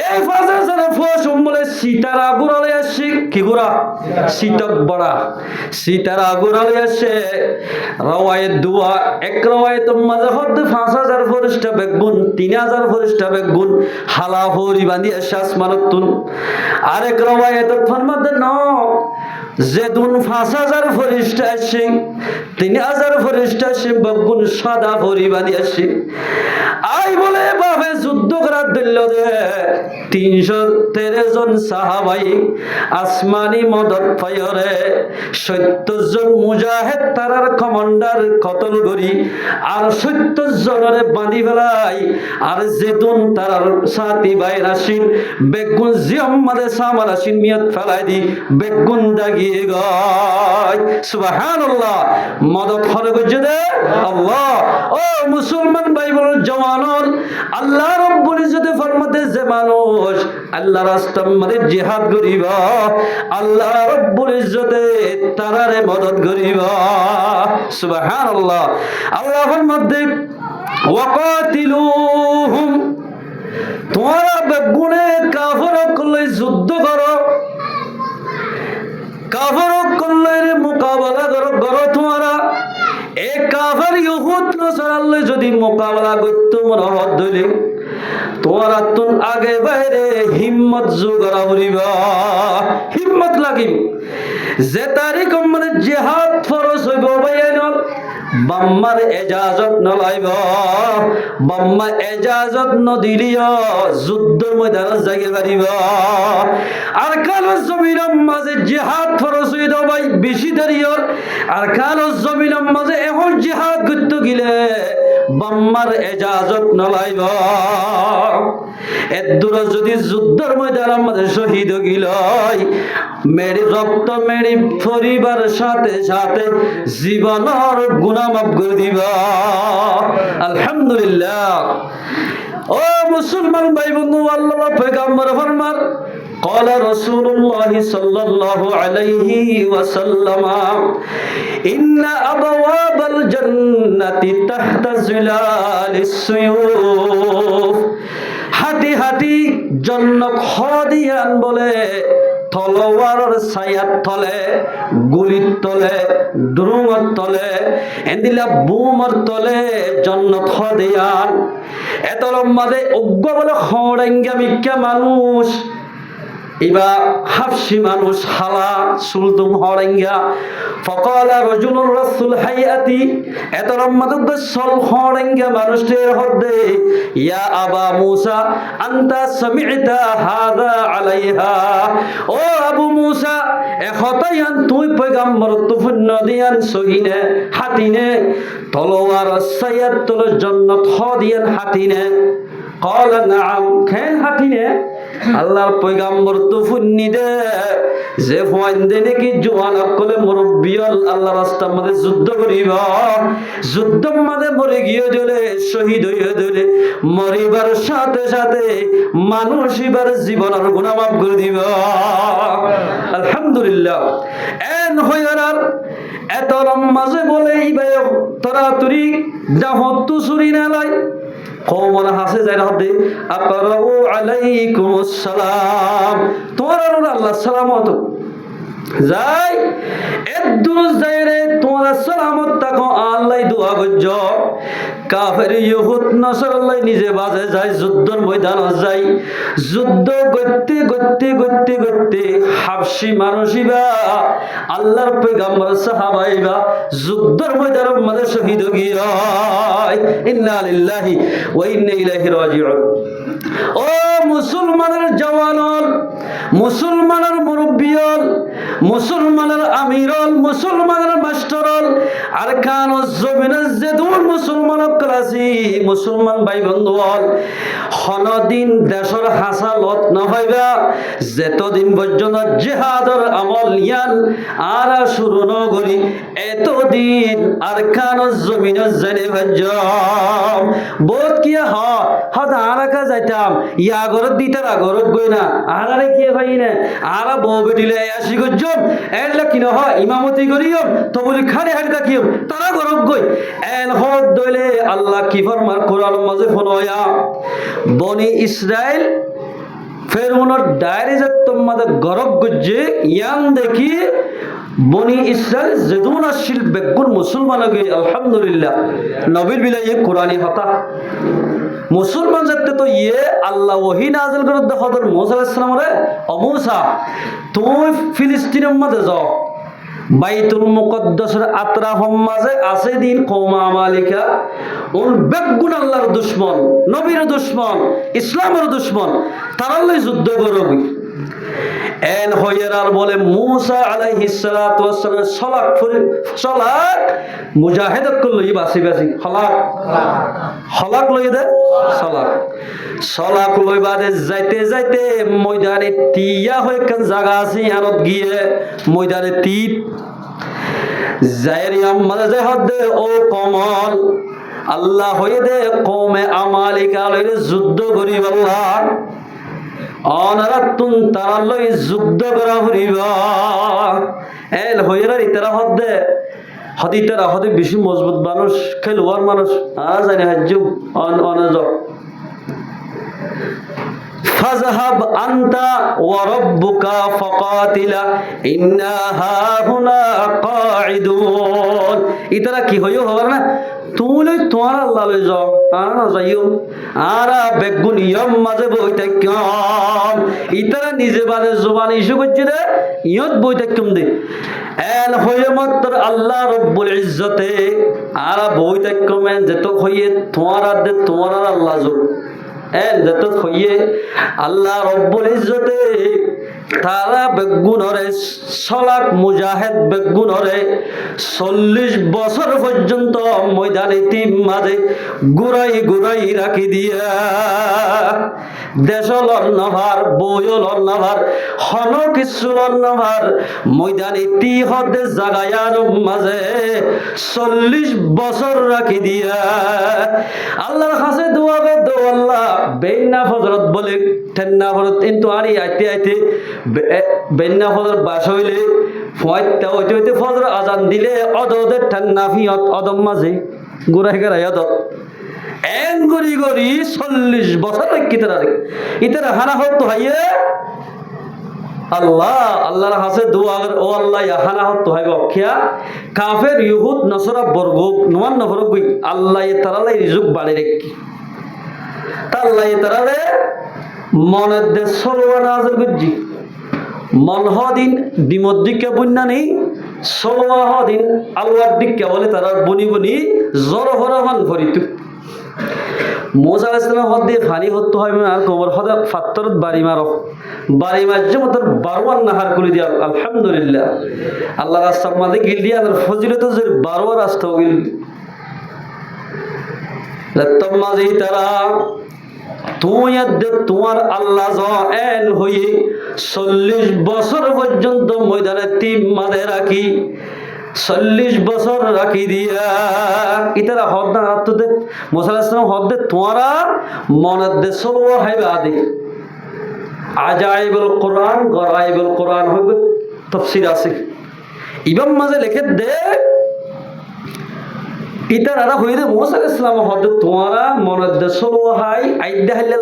এই 5000 ফেরেশতা বলে সীতারা গুরালে আসে কি গুরা সীতক বড়া সীতারা গুরালে আসে রওয়ায়ে দুয়া এক রওয়ায়েত মধ্যে হদ 5000 ফেরেশতা বেগুন 3000 ফেরেশতা বেগুন হালা হরি বাঁধি আসে আসমানতুন আরেক রওয়ায়েত ফরমাতে ন যেদুন 5000 ফেরেশতা আসে 3000 ফেরেশতা আসে বেগুন সাদা হরি বাঁধি আসে আই বলে বাপে যুদ্ধ করার দিল দে 313 জন সাহাবাই আসমানি মদত পায়রে 70 জন মুজাহিদ তারার কমান্ডার কতল করি আর 70 জনের বাঁধি ফেলাই আর যেদুন তারার সাথী ভাই রাশিন বেগুন জিয়াম্মাদে সামার রাশিন মিয়াত ফেলাই দি বেগুন দাগিয়ে গয় সুবহানাল্লাহ মদত হলে গজে দে আল্লাহ ও মুসলমান ভাই বলেন জওয়ানর আল্লাহ রব্বুল ইজ্জতে ফরমাতে যে মানুষ আল্লাহ রাস্তার মধ্যে জিহাদ করিব আল্লাহ রব্বুল ইজ্জতে তারারে মদত করিব সুবহানাল্লাহ আল্লাহর মধ্যে ওয়াকাতিলুহুম তোমরা বেগুনে কাফিরক লই যুদ্ধ করো কাফিরক লই মোকাবেলা করো তোমরা এক কাফির ইহুদ নসরাল্লাহ যদি মোকাবেলা করতে মনে হদ ধরে তোমরা তুন আগে বাইরে হিম্মত জোগাড় করিবা হিম্মত লাগিম যে তারিখ মানে জিহাদ ফরজ হইব বাইনল বাম্মার এজাজত নলাইব বাম্মা এজাজত নদিলিও যুদ্ধের ময়দানে যাইতে পারিব আর কালো জমিনের মাঝে জিহাদ ফরজ হইল ভাই বেশি দেরিয়র আর কালো জমিনের মাঝে এখন জিহাদ করতে গেলে বাম্মার এজাজত নলাইব এদুর যদি যুদ্ধের ময়দানের মাঝে শহীদ গিল মেরি রক্ত মেরি পরিবার সাথে সাথে জীবনের গুনাহ মাফ করে দিবা আলহামদুলিল্লাহ ও মুসলমান ভাই বন্ধু আল্লাহর পয়গম্বর ফরমান قال رسول الله صلى الله عليه وسلم إن أبواب الجنة تحت ظلال السيوف হাঁটি হাঁটি জন্নত খদিয়ান বলে তলোয়ারের ছায়ার তলে গুলির তলে দ্রুঙর তলে এন্দিলা বুমর তলে জন্নত খদিয়ান এত লম্বাদে অজ্ঞ বলে খড়েঙ্গা মিক্কা মানুষ ইবা হাফসি মানুষ হালা সুলতুম হরেঙ্গা ফকালা রাজুলুর রাসূল হায়াতি এত রম্মাদুদ সল হরেঙ্গা মানুষের হদে ইয়া আবা মুসা আনতা সামি'তা হাদা আলাইহা ও আবু মুসা এখতায়ান তুই পয়গম্বর তুফন্ন দিয়ান সহিনে হাতিনে তলোয়ার সায়াত তল জান্নাত হদিয়ান হাতিনে قال نعم كان হাতিনে আল্লাহর পয়গম্বর তো ফুন্নি দে যে ফুয়াইন্দে নাকি জওয়ান আকলে মুরব্বিয়ল আল্লাহর রাস্তার মধ্যে যুদ্ধ করিব যুদ্ধের মধ্যে মরে গিয়ে দিলে শহীদ হয়ে দিলে মরিবার সাথে সাথে মানুষ এবার জীবনের গুনাহ মাফ করে দিব আলহামদুলিল্লাহ এন হইরার এত মাঝে বলে ইবাই তরাতুরি জাহত সুরি না লাই কওমরা হাসে যায় না হতে আকরাউ আলাইকুমুস সালাম তোমার আল্লাহ সালামত যাই এদুর যাইরে তোমার সালামত তাকো আল্লাহ দোয়া গজ্জ কাফের ইহুদ নাসারাল্লাহ নিজে বাজে যায়, যুদ্ধের ময়দানে যায়, যুদ্ধ করতে করতে করতে করতে হাবশি মানুষিবা আল্লাহর পয়গম্বর সাহাবাইবা যুদ্ধের ময়দানের মধ্যে শহীদ গিয়া। ইন্না লিল্লাহি ওয়া ইন্না ইলাইহি রাজিউন। ও মুসলমানের জওয়ানল, মুসলমানের মুরব্বিয়ল, মুসলমানের আমিরল, মুসলমানের মাস্টারল, আরকানুজ জমিনের যেদুর মুসলমান ক্লাসি মুসলমান ভাই বন্ধুল, হনদিন দেশের হাসালত নহইবা যেতদিন পর্যন্ত জিহাদের আমল ইয়ান আর শুরু নগরি এতদিন আরকানুজ জমিনের জেনে ভাজ্জাম বহুত কিয়া হদ আরাকা যাইতাম ইয়া গরত দিতার আগরত গই না আরারে কি ভাই না আরা বউ বেটিলে আসি গজ্জম এলা কি নহ ইমামতি করিয়ম তো বলি খানে হাড়কা কিয়ম তারা গরত গই এল হদ দইলে আল্লাহ কি ফরমার কোরআন মাঝে ফনয়া বনি ইসরাইল ফেরউনের ডায়রি যে তোমাদের গরব গজ্জে ইয়ান দেখি বনি ইসরাইল যেদুন আসিল বেগুন মুসলমান আগে আলহামদুলিল্লাহ নবীর বিলাইয়ে কোরআনী হতা মুসলমান যাতে তো ইয়ে আল্লাহ ওহি নাজিল করে হযরত মুসা আলাইহিস সালাম রে ও মুসা তুই ফিলিস্তিনের মধ্যে যাও বাইতুল মুকদ্দাসের আতরাফম মাঝে আছে দিন কওমা মালিকা ওন বেগুন আল্লাহর দুশমন নবীর দুশমন ইসলামের দুশমন তারা লই যুদ্ধ করবি এন হইয়ার বলে মুসা আলাইহিস সালাতু ওয়াস সালাম সলাক মুজাহিদত লই বাসি বাসি হলাক লই দে সলাক লই বাদে যাইতে যাইতে ময়দানে তিয়া হই কান জায়গা আছে আরত গিয়ে ময়দানে তীর জায়রি আম্মা যে হদে ও কমল আল্লাহ হয়ে দে কওমে আমালিকা লইরে যুদ্ধ করি আল্লাহ অনারাতুন তারা লই যুদ্ধ করা হরিবা এল হইরা ইতারা হদে হদিতারা হদি বেশি মজবুত মানুষ খেলোয়াড় মানুষ জানি হাজ্জু অনজ ফাযহাব আনতা ওয়া রাব্বুকা ফাকাতিলা ইন্না হাহুনা কাঈদুন ইতারা কি হইও হবার না তুই তোমার আল্লাহ লই যাও আর না যাইও আর বেগুন ইয়ম মাঝে বইতে কম ইতারা নিজে বারে জবান ইস্যু করছে রে ইয়ত বইতে কম দে এল হয়ে মাত্র আল্লাহ রব্বুল ইজ্জতে আর বইতে কমেন যেত হইয়ে তোমার আর দে তোমার আল্লাহ জোর এল যেত হইয়ে আল্লাহ রব্বুল ইজ্জতে তারা বেগুনরে সলাক মুজাহিদ বেগুনরে 40 বছর পর্যন্ত ময়দানে তীর মাঝে গুড়াই রাখি দিয়া দেশলর নভার বইলর নভার হন কিছুলর নভার ময়দানে তি হদে জাগায়ার মাঝে 40 বছর রাখি দিয়া আল্লাহর কাছে দোয়া গে দো আল্লাহ বেইনা ফজরত বলে ঠেন্না ফজরত কিন্তু আরি আইতে আইতে বেন্না ফজর বাস হইলে ফয়তা হইতে হইতে ফজর আজান দিলে অদদের ঠান্না ফিয়ত অদম মাঝে গুড়াই গেরাই অদত এন গড়ি 40 বছর ইতারা হানা হোক তো হাইয়ে আল্লাহর হাসে দোয়া ও আল্লাহ হানা হোক তো হাইব খিয়া কাফের ইহুদ নসরা বর্গ নোয়ান নফর গই আল্লাহ তারালাই রিজুক বাড়ি রেখি তাল্লাই তারালে মনের দে সলওয়া নাজর গজ্জি মনহদিন ডিমর দিকে বন্যা নেই 16 দিন আল্লাহর দিকে বলে তারা বনি বনি জড় হরমান ভরিত মুসা আলাইহিস সালাম হদে ফানি হতো হয় আর কবর হদা ফাত্তরত বাড়ি মারজে মত 12 নাহার করে দিয়া আলহামদুলিল্লাহ আল্লাহ রাস্তার মাঝে গিল দিয়া আর ফজিলত যে 12 রাস্তা গিল লতম মাঝে তারা তোমার আল্লাহ এল হয়ে 40 বছর পর্যন্ত ময়দানে তীর মাঝে রাখি 40 বছর রাখি দিয়া ইতারা হদ না রাত্রে মুসা আলাইহিস সালাম হদে তোমারা মনের দে সলও হাইবা আদি আজাইবুল কোরআন গরাইবুল কোরআন হইবে তাফসীর আছে ইমাম মাঝে লিখে দে ইতারা হইতে মুসা আলাইহিস সালাম হতে তোমারা মনের দেশলো হাই আইডা হাইলা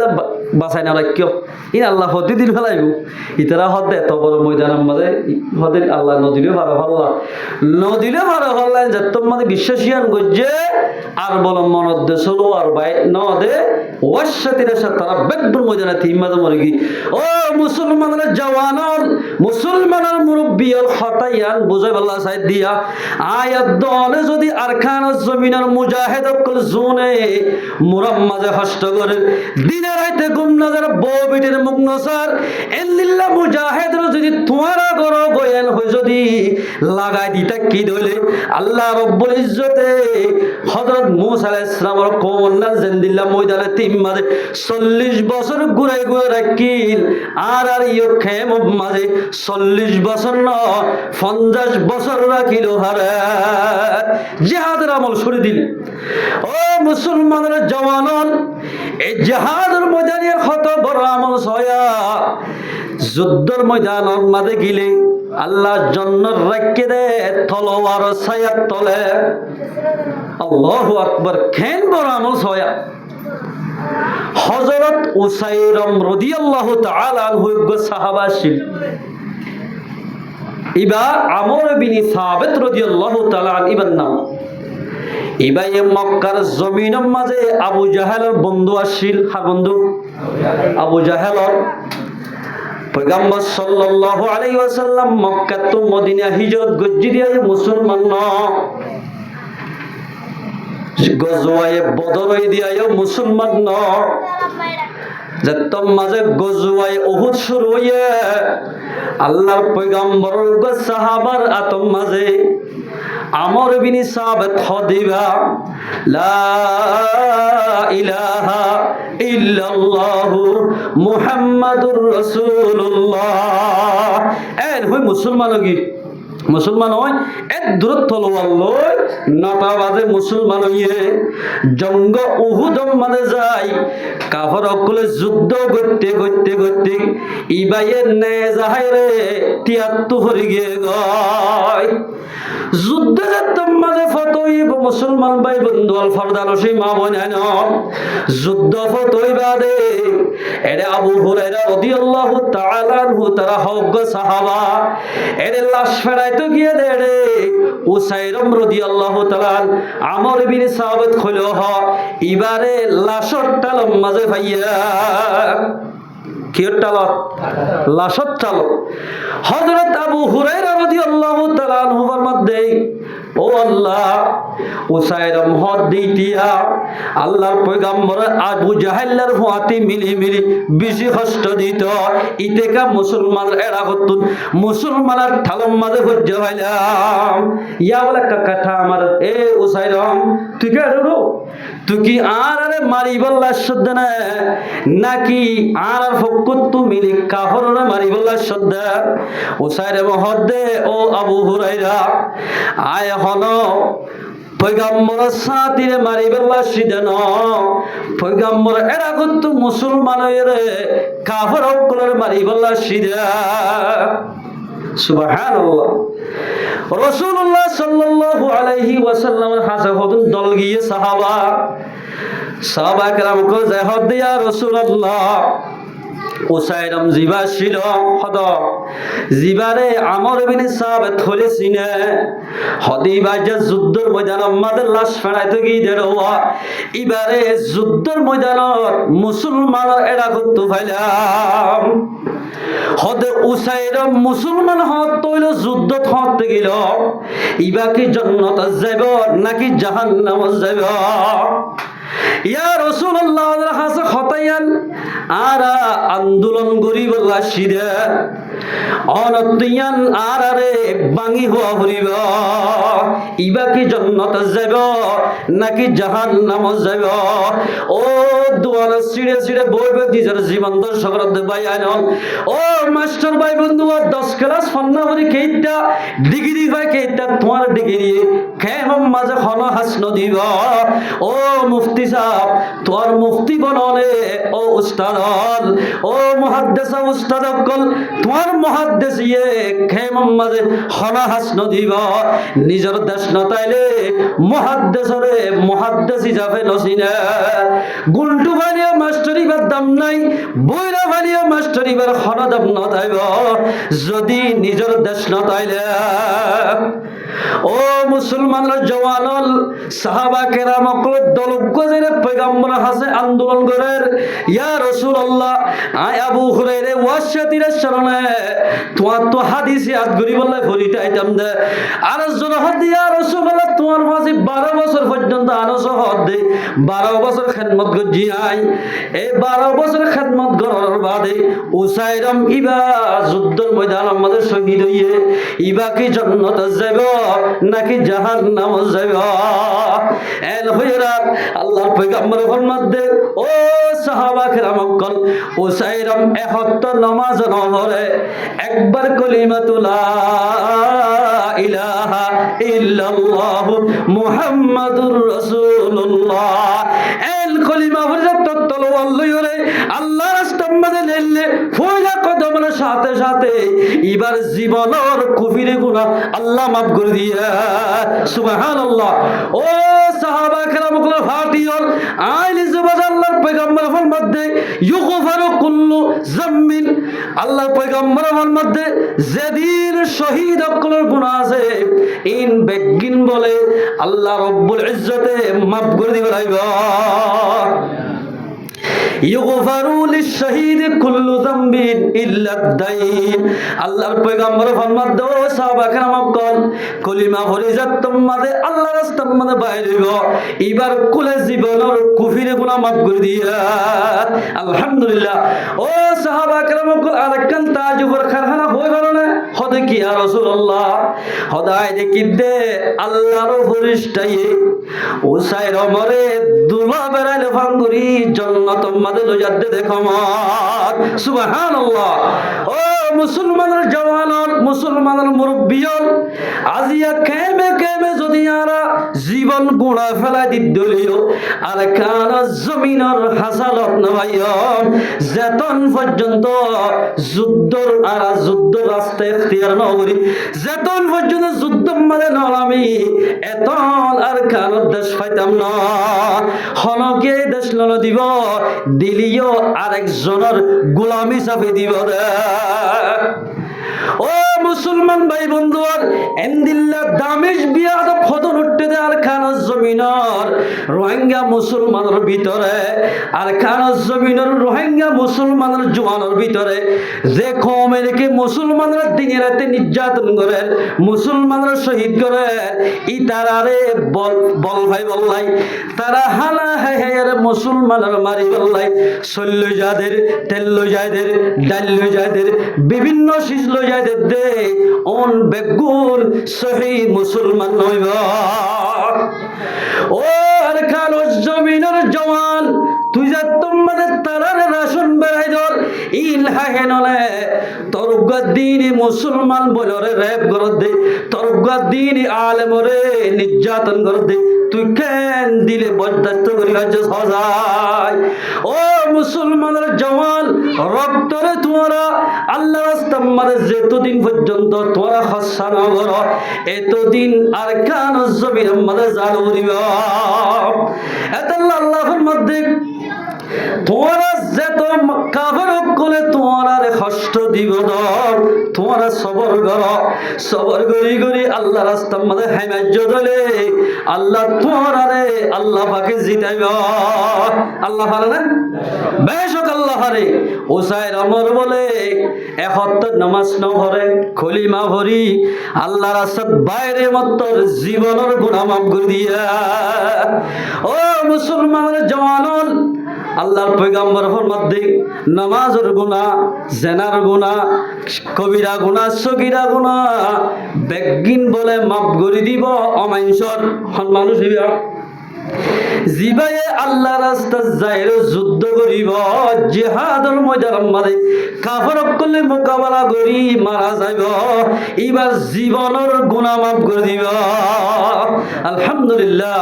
বাঁচাই না রাখিও ইন আল্লাহ হতে দিল ফেলাইব ইতারা হতে এত বড় ময়দানের মাঝে হতে আল্লাহ নদীলে ভালো ভাল্লা নদীলে ভালো ভাল্লা যত মানে বিশ্বাসিয়ান গজ্জে আর বল মনের দেশলো আর বাই নদে ওয়াসাতির সাথে তারা বেদুর ময়দানে তিন মাঝে মরে গি ও মুসলমানের জওয়ানর মুসলমানের মুরব্বিয়র হতায়ান বুঝাই আল্লাহ সাইদ দিয়া আয়াত দলে যদি আরকান জমিনের মুজাহিদ কল জোনে মুরাম্মাজে হষ্ট করে দিনে রাতে গুম নজর বউ বিটের মুখ নসার এল্লিল্লাহ মুজাহিদ যদি তোমারা গর বয়ান হই যদি লাগাই দিতা কি দলে আল্লাহ রব্বুল ইজ্জতে হযরত মূসা আলাইহিস সালামের কওমনা জিন্দিল্লাহ ময়দানে তিম্মাদে 40 বছর ঘুরাই ঘুরে রাখিল আর ইয়ো খেম মাঝে 40 বছর ন 50 বছর রাখিল হারে জিহাদের আমল ছড়ি দিল ও মুসলমানের জওয়ানন এই জিহাদের ময়দানের কত বড় আমল ছয়া যুদ্ধের ময়দানের মাঝে গিলে আল্লাহ জান্নাত রাখকে দে তলোয়ার ছায়ার তলে আল্লাহু আকবার কেন বড় আমল ছয়া হযরত উসাইরম রাদিয়াল্লাহু তাআলা আনহু সাহাবা ছিল ইবা আমর বিন সাবিত রাদিয়াল্লাহু তাআলা ইবার নাম ইবা মক্কার জমিনের মাঝে আবু জাহেলের বন্ধু আসিল হার বন্ধু আবু জাহেলর পয়গম্বর সাল্লাল্লাহু আলাইহি ওয়াসাল্লাম মক্কা তো মদিনা হিজরত গজ্জি দিয়া মুসলমান ন গজওয়ায়ে বদর দিয়া মুসলমান ন যত মাঝে গজওয়ায়ে উহুদ শুরু হইয়া আল্লাহর পয়গম্বরের সাহাবার আতম মাঝে আমর বিন সাবিত হদিবা লা ইলাহা ইল্লাল্লাহু মুহাম্মাদুর রাসূলুল্লাহ এর হই মুসলমান কি মুসলমান হয় এক দূরত তলোয়ার লয় নটা বাজে মুসলমান হইয়ে জঙ্গ উহুদ মানে যায় কাফর অকলে যুদ্ধ করতে করতে করতে ইবাইয়ের নে যাহাই রে 73 হরি গিয়ে গয় যুদ্ধ যেতাম মাঝে ফতই মুসলমান ভাই বন্ধু আল ফরদান সেই মা বোন যুদ্ধ ফতই বাদে এরে আবু হুরায়রা রাদিয়াল্লাহু তাআলা আনহু তারা হক সাহাবা এরে লাশ ফেরাইতে গিয়ে দে রে উসাইরম রাদিয়াল্লাহু তাআলা আমর বিন সাবিত খলো হ ইবারে লাশর টালম মাঝে ভাইয়া কিয়টাল লাশত চাল হযরত আবু হুরায়রা রাদিয়াল্লাহু তাআলা আনহুর মধ্যে ও আল্লাহ উসাইরম হদ দিতিয়া আল্লাহর পয়গম্বর আবু জাহেলের হাতে মিলি মিলি বেশি কষ্ট দিত ইতেকা মুসলমান এরা হতুন মুসলমানের ঠালম মাঝে হজ্জ হইলাম ইয়া বলে একটা কথা আমার এ উসাইরম তুই কে রে তুই কি আর আরে মারিবল্লা শব্দ না নাকি আর ফকুত তু মিলি কাহরে মারিবল্লা শব্দ উসাইরম হদ দে ও আবু হুরায়রা আয় হলো পয়গম্বর সাথীরে মারিবেলা সিদেন পয়গম্বর এরা কিন্তু মুসলমানের কাফর অকলের মারিবেলা সিদে সুবহানাল্লাহ রাসূলুল্লাহ সাল্লাল্লাহু আলাইহি ওয়াসাল্লামের হাসে হদুন দল গিয়ে সাহাবা کرام কো যায় হদ দিয়া রাসূলুল্লাহ উসাইরম জিবা ছিল হদ জিবারে আমর বিন সাবিত হলেছিনে হদিবা যে যুদ্ধের ময়দানের মাঝে লাশ ফেরাইতে গিয়ে দেওয়া এবারে যুদ্ধের ময়দানত মুসলমানের এরা করতে পাইলাম হদে উসাইরম মুসলমান হত তৈল যুদ্ধ হতে গেল ইবা কি জান্নাত যাইব নাকি জাহান্নাম যাইব ইয়া রাসূলুল্লাহ হাসা খতায়ান আরা আন্দোলন গরিব লাশিদে অনতিয়ান আরারে বাঙি হওয়া হরিব ইবা কি জান্নাত যাইব নাকি জাহান্নাম যাইব ও দুয়ার সিড়ে সিড়ে বইবে নিজের জীবন দর্শক ভাই আইন ও মাস্টার ভাই বন্ধু 10 ক্লাস ফন্না হরি কেইটা ডিগ্রি ভাই কেইটা তোমার ডিগ্রি কেমন মাঝে হন হাসন দিব ও মুফতি সাহেব তোর মুফতি বনলে ও উস্তাদ ও মুহাদ্দিস উস্তাদ কল তোর মুহাদ্দিস ইয়ে কেমন মাঝে হন হাসন দিব নিজের দেশ না তাইলে মুহাদ্দিসরে মুহাদ্দিস হিসাবে নসিনে গুলটু বানিয়ে মাস্টারিবার দাম নাই বইরা বানিয়ে মাস্টারিবার হন দাম না তাইব যদি নিজের দেশ না তাইলে ও মুসলমানরা জওয়ানল সাহাবা কেরাম দলগজের পয়গম্বর হাসে আন্দোলন করেন ইয়া রাসূলুল্লাহ আয় আবু হুরায়রা ওয়াশাতির শরণে তোমার তো হাদিসে আদ গরি বললে ফরিটা আইতাম দে আর জন হাদ ইয়া রাসূলুল্লাহ তোমার মাঝে 12 বছর পর্যন্ত আনস হদ দে 12 বছর খেদমত গজি আই এই 12 বছর খেদমত করার বাদে উসাইরম ইবা যুদ্ধের ময়দান আমাদের শহীদ হইয়ে ইবা কি জান্নাত যাব নাকি জাহান্নাম যাব এল হইরাত আল্লাহর পয়গম্বর ফরমাতে ও সাহাবা কেরাম কল উসাইরম 71 নামাজ না পড়ে একবার কলিমাতু লা ইলাহা ইল্লাল্লাহ মুহাম্মাদুর রাসূলুল্লাহ এল কলিমা পড়ে ততলওয়াল লইরে আল্লাহ রাস্তার মধ্যে নেলে ফয়লা কদমের সাথে সাথে এবার জীবনের কুফিরে গুনাহ আল্লাহ মাফ করে দিয়া সুবহানাল্লাহ ও সাহাবা কেরাম গুলো ফাটিয়ল আইলি জবাজ আল্লাহর পয়গম্বর ফরমাতে ইউগফারু কুল্লু যামমিন আল্লাহর পয়গম্বর ফরমাতে যেদিন শহীদ অকলের গুনাহ আছে ইন বেগিন বলে আল্লাহ রব্বুল ইজ্জতে মাফ করে দিবে রাইবা ইউগফারু লিশ-শাহীদ কুল্লু যামবিন ইল্লা আদ-দাইন আল্লাহর পয়গম্বর ফরমাত ও সাহাবা কেরাম কল কলিমা পড়ে যা তোমাদের আল্লাহর রাস্তার মধ্যে বাইরে হইব এবার কুলে জীবনের কুফিরে গুনাহ মাফ করে দিয়া আলহামদুলিল্লাহ ও সাহাবা কেরাম কল আরেকখান তাজুবর কারখানা হই গেল না হদে কি ইয়া রাসূলুল্লাহ হদায় দেখি দে আল্লাহর ফেরেশতায়ে ওসাইর ওমরে দুলা বেরাইলে ফাঙ্গুরি জান্নাত মাদে লজাতে দেখো মাত সুবহানাল্লাহ ও মুসলমানের জওয়ানর মুসলমানের মুরব্বিয়র আজিয়া কেমে কেমে যদি আরা জীবন গুণা ফেলা দিদ্দলিও আর কান জমিনের হাসালত নবাইও যেতন পর্যন্ত যুদ্ধর আর যুদ্ধ রাস্তা ইখতিয়ার নগরী যেতন পর্যন্ত যুদ্ধ মানে নলামি এতন আর কান দেশ পাইতাম না হনকে দেশ নল দিব দিলিও আরেকজনের গোলামি চাপে দিব দে ও মুসলমান ভাই বন্ধুর এন্দিল্লা দামিশ বিয়াদ ফদন উঠতে দে আর খানার জমিনের রোহিঙ্গা মুসলমানের ভিতরে আর খানার জমিনের রোহিঙ্গা মুসলমানের জওয়ানের ভিতরে যে কমের কি মুসলমানরা দিনে রাতে নির্যাতন করে মুসলমানরা শহীদ করে ই তারারে বল ভাই বললাই তারা হালা হায়ার মুসলমানের মারি বললাই শৈল্য যাদের তেল যাদের ডাল যাদের বিভিন্ন শীষ যাদের দে অন বেগুন সহি মুসলমান নইব ও আর খালো জমিনের জওয়ান তুই যা তোমাদের তারার রাশন বেড়াই ধর ইলহা হেনলে তরুগাদ্দিন মুসলমান বলরে রেপ কর দে তরুগাদ্দিন আলেমরে নির্যাতন কর দে তুই কেন দিলে বরদাস্ত করি হচ্ছে সজাই ও মুসলমানের জওয়ান রক্তরে তোমরা আল্লাহ রাস্তার মাঝে যেতদিন পর্যন্ত তোমরা হস্যা না করো এতদিন আর কান জমিনের মাঝে জাল করিব এত আল্লাহর মধ্যে তোমরা যেত কাফের কোলে তোমরা কষ্ট দিব তোমরা সবর করি করি আল্লাহ রাস্তার মধ্যে হেমাজ্য দলে আল্লাহ তোমরা আল্লাহ পাকে জিতাইব আল্লাহ পারে না বেশক আল্লাহ পারে ওসাইর আমর বলে 71 নামাজ ন পড়ে খলিমা ভরি আল্লাহ রাস্তার বাইরে মত্তর জীবনের গুনাহ মাফ করে দিয়া ও মুসলমানের জওয়ানন আল্লাহর পয়গম্বর ফরমাতে নামাজের গুনাহ জেনার গুনাহ কবিরা গুনাহ সগীরা গুনাহ বেগিন বলে মাফ করে দিব অমাইনসর মানুষ দিবা জিবায়ে আল্লাহ রাস্তা যাইর যুদ্ধ করিব জিহাদর ময়দান মাঝে কাফের কলে মোকাবেলা করি মারা যাইব এবার জীবনের গুনাহ মাফ করে দিব আলহামদুলিল্লাহ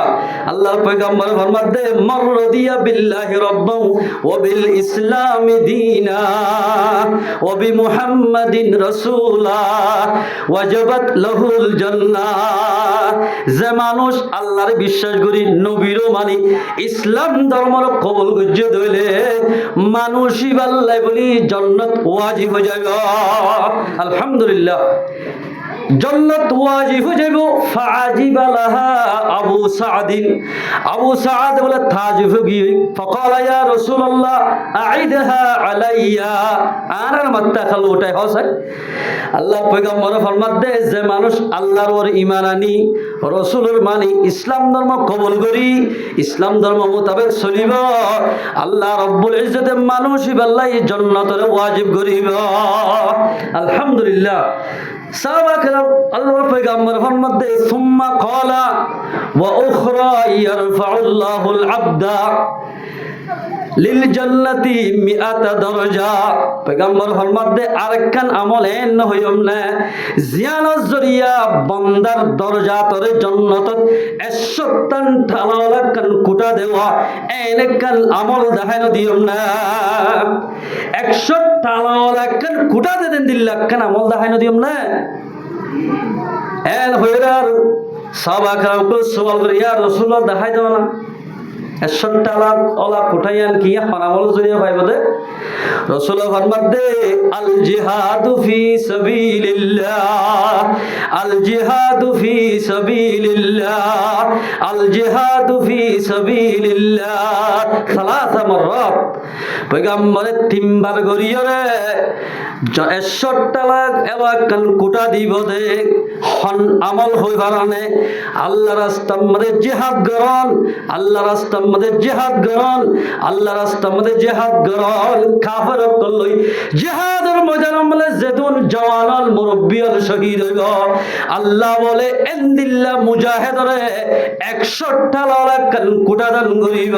আল্লাহর পয়গম্বর ফরমাতে মান রাদিয়া বিল্লাহি রাব্বান ওয়া বিল ইসলামি দীনা ওয়া বি মুহাম্মাদিন রাসূলা ওয়াজাবাত লাহুল জান্নাহ। যে মানুষ আল্লাহর বিশ্বাস করি, নবীরও মানি, ইসলাম ধর্মর কবুল করছে দইলে মানুষই বাল্লাই বলি জান্নাত ওয়াজিব হয়ে যাবে। আলহামদুলিল্লাহ জান্নাত ওয়াজিব হয়ে যাবে। ফাজিবা লাহা আবু সাদিন, আবু সাদ বলে তাজিব গিয়ে ফকাল ইয়া রাসূলুল্লাহ আইদহা আলাইয়া, আর মাত্তা খালো ওটাই হসাই। আল্লাহর পয়গম্বর ফরমাতে যে মানুষ আল্লাহর ওর ঈমান আনি, রাসূলের মানি, ইসলাম ধর্ম কবুল করি, ইসলাম ধর্ম মোতাবেক চলিব, আল্লাহ রাব্বুল ইজ্জতে মানুষই বাল্লাই জান্নাতের ওয়াজিব করিব। আলহামদুলিল্লাহ সাহাবা কেরাম আল্লাহর পয়গম্বর ফরমাতে সুম্মা ক্বালা ওয়া উখরা ইয়ারফাউল্লাহুল আবদা লিল জান্নাতি মিআতা দরজা। পয়গম্বর ফরমাতে আরেকখান আমল এন হইম না জিয়ানত জরিয়া বান্দার দরজা তরে জান্নাতত 100টান ঢালালাকান কুটা দেওয়া এনেকান আমল দেখানো দিম না। 100 ঢালালাকান কুটা দেন দিল্লাকান আমল দেখানো দিম না। এন হইরার সাহাবা কেরাম কো সওয়াল করে ইয়া রাসূলুল্লাহ দেখাই দাও না 100 টাকা ওলা কোঠায়ান কি হারামল জরিয়া পাইব দে। রাসূলুল্লাহ ফরমাতে আল জিহাদু ফি সাবিলিল্লাহ, আল জিহাদু ফি সাবিলিল্লাহ, আল জিহাদু ফি সাবিলিল্লাহ সালাসা মাররাত। পয়গম্বরে তিনবার গরিয়রে 100 টাকা এলাকান কোটা দিব দে হন আমল হই বারানে আল্লাহ রাস্তার মধ্যে জিহাদ করন, আল্লাহ রাস্তার মধ্যে জিহাদ করন, আল্লাহ রাস্তার মধ্যে জিহাদ করন। কাফের কলই জিহাদের ময়দান বলে যেদুন জওয়ানাল মুরব্বিয়াল শহীদ হইব। আল্লাহ বলে এন্দিল্লাহ মুজাহিদরে 100 টাকা লাগান কোটা দান করিব।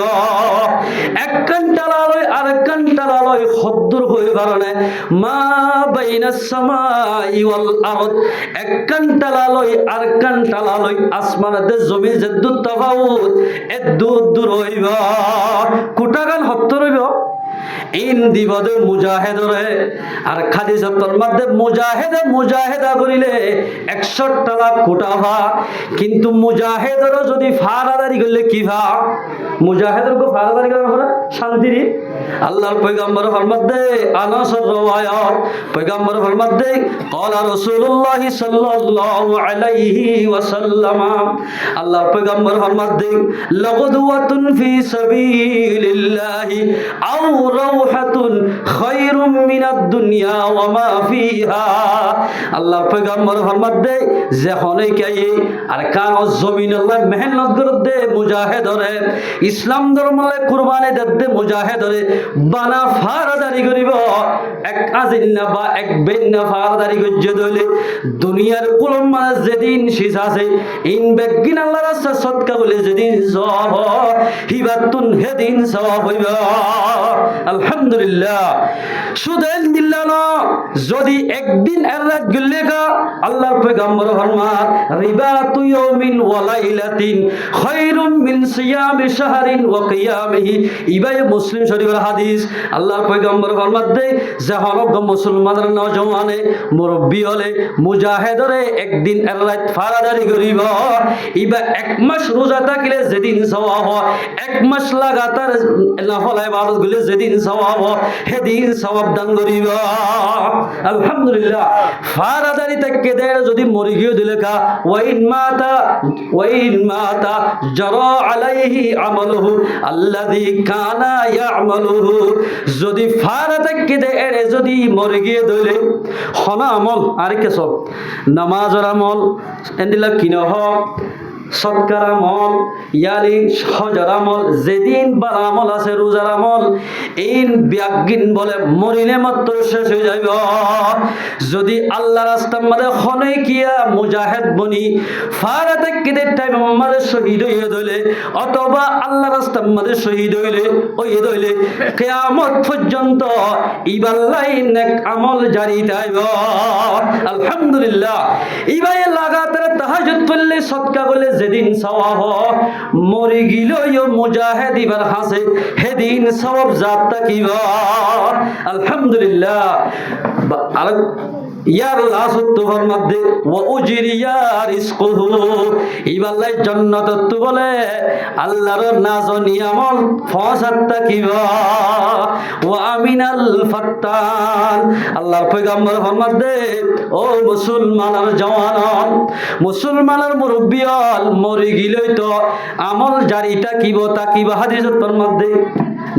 এক কান্টা লয় আরেক কান্টা লয় খদ্দুর হই বারানে মা বাইনাস সামাই ওয়াল আরদ, এক কান্টা লয় আর কান্টা লয় আসমানাতে জমি যে দূর তাফাউত এ দূর দূর হইব। কোটাগান হত্তর হইব ইন দিবদে মুজাহিদরে আর খাদিজাতুল মধ্যে মুজাহিদে মুজাহিদা করিলে 100 টাকা কোটা ভা। কিন্তু মুজাহিদর যদি ফারাদারি করলে কি ভা, মুজাহিদর কো ফারাদারি করে আমরা শান্তির। আল্লাহর পয়গম্বর ফরমাতে আনাসর রওয়ায়াত পয়গম্বর ফরমাতে ক্বালা রাসূলুল্লাহ সাল্লাল্লাহু আলাইহি ওয়াসাল্লাম, আল্লাহর পয়গম্বর ফরমাতে লাগুদওয়াতুন ফি সাবিলিল্লাহি আও রাওহাতুন খায়রুম মিনাদ দুনিয়া ওয়া মা ফিহা। আল্লাহর পয়গম্বর ফরমাতে যখনই কাই আর কান জমিন আল্লাহ মেহনত করতে মুজাহিদরে ইসলাম ধর্মে কুরবানি দিতে মুজাহিদরে বানা ফারাদারি করিব এক আজিন্না বা এক বেন্না ফারাদারি গজ্জ দলে দুনিয়ার কুলম মানে যেদিন শেষ আছে ইন বেগিন আল্লাহর রাস্তা সদকা বলে যেদিন সওয়াব হিবাতুন হেদিন সওয়াব হইব। আলহামদুলিল্লাহ সুদেন দিল্লাহ যদি একদিন এর রাত গলে কা আল্লাহর পয়গম্বর ফরমান রিবাতু ইয়াউমিন ওয়া লাইলাতিন খায়রুম মিন সিয়ামি শাহরিন ওয়া কিয়ামিহি। ইবাই মুসলিম শরীফের হাদিস। আল্লাহর পয়গম্বর ফরমাতে যে হলক মুসলমানের নওজওয়ানে মুরব্বি হলে মুজাহিদরে একদিন এর রাত ফারাদারি করিব ইবা 1 মাস রোজা থাকলে যেদিন সওয়াব, 1 মাস লাগাতার নফল ইবাদত গুলো যেদিন সওয়াব সেদিন সওয়াব দান করিব। আলহামদুলিল্লাহ ফারাদারি থেকে দে যদি মরি গিয়ে দিলে কা ওয়াইন মাতা জারা আলাইহি আমালুহু আল্লাযী কানা ইয়ামালুহু। যদি ফারা থেকে দে এর যদি মরি গিয়ে দিলে হনা আমল আর কে সব নামাজের আমল এন্দিলা কিনহ সৎকার আমল ইয়ালি হজর আমল যেদিন বার আমল আছে রোজার আমল ইন ব্যাগিন বলে মরিলে মাত্র শেষ হয়ে যাইব। যদি আল্লাহ রাস্তার মধ্যে হনে কিয়া মুজাহিদ বনি ফারাতে কিদের টাইম আমাদের শহীদ হয়ে দইলে অথবা আল্লাহ রাস্তার মধ্যে শহীদ হইলে কিয়ামত পর্যন্ত ইবাল্লাই নেক আমল জারি থাকব। আলহামদুলিল্লাহ ইবাই লাগাতার তাহাজ্জুদ পড়লে সদকা বলে যেদিন সওয়াব মরি গিল মুজাহিদ ইবার হাসে সেদিন সওয়াব জাত থাকিব আলহামদুলিল্লাহ আর ইয়ার লাসুতুর মধ্যে ওয়া উজরিয়া রিজকুহু ইবাল্লাই জান্নাত তো বলে আল্লাহর নাজ নিয়ামত ফসাত থাকিব ওয়া আমিনাল ফাত্তান আল্লাহর পয়গম্বর ফরমাতে ও মুসলমানের জওয়ান মুসলমানের মুরব্বিয়াল মরি গিলই তো আমল জারি থাকিব হাদিসের মধ্যে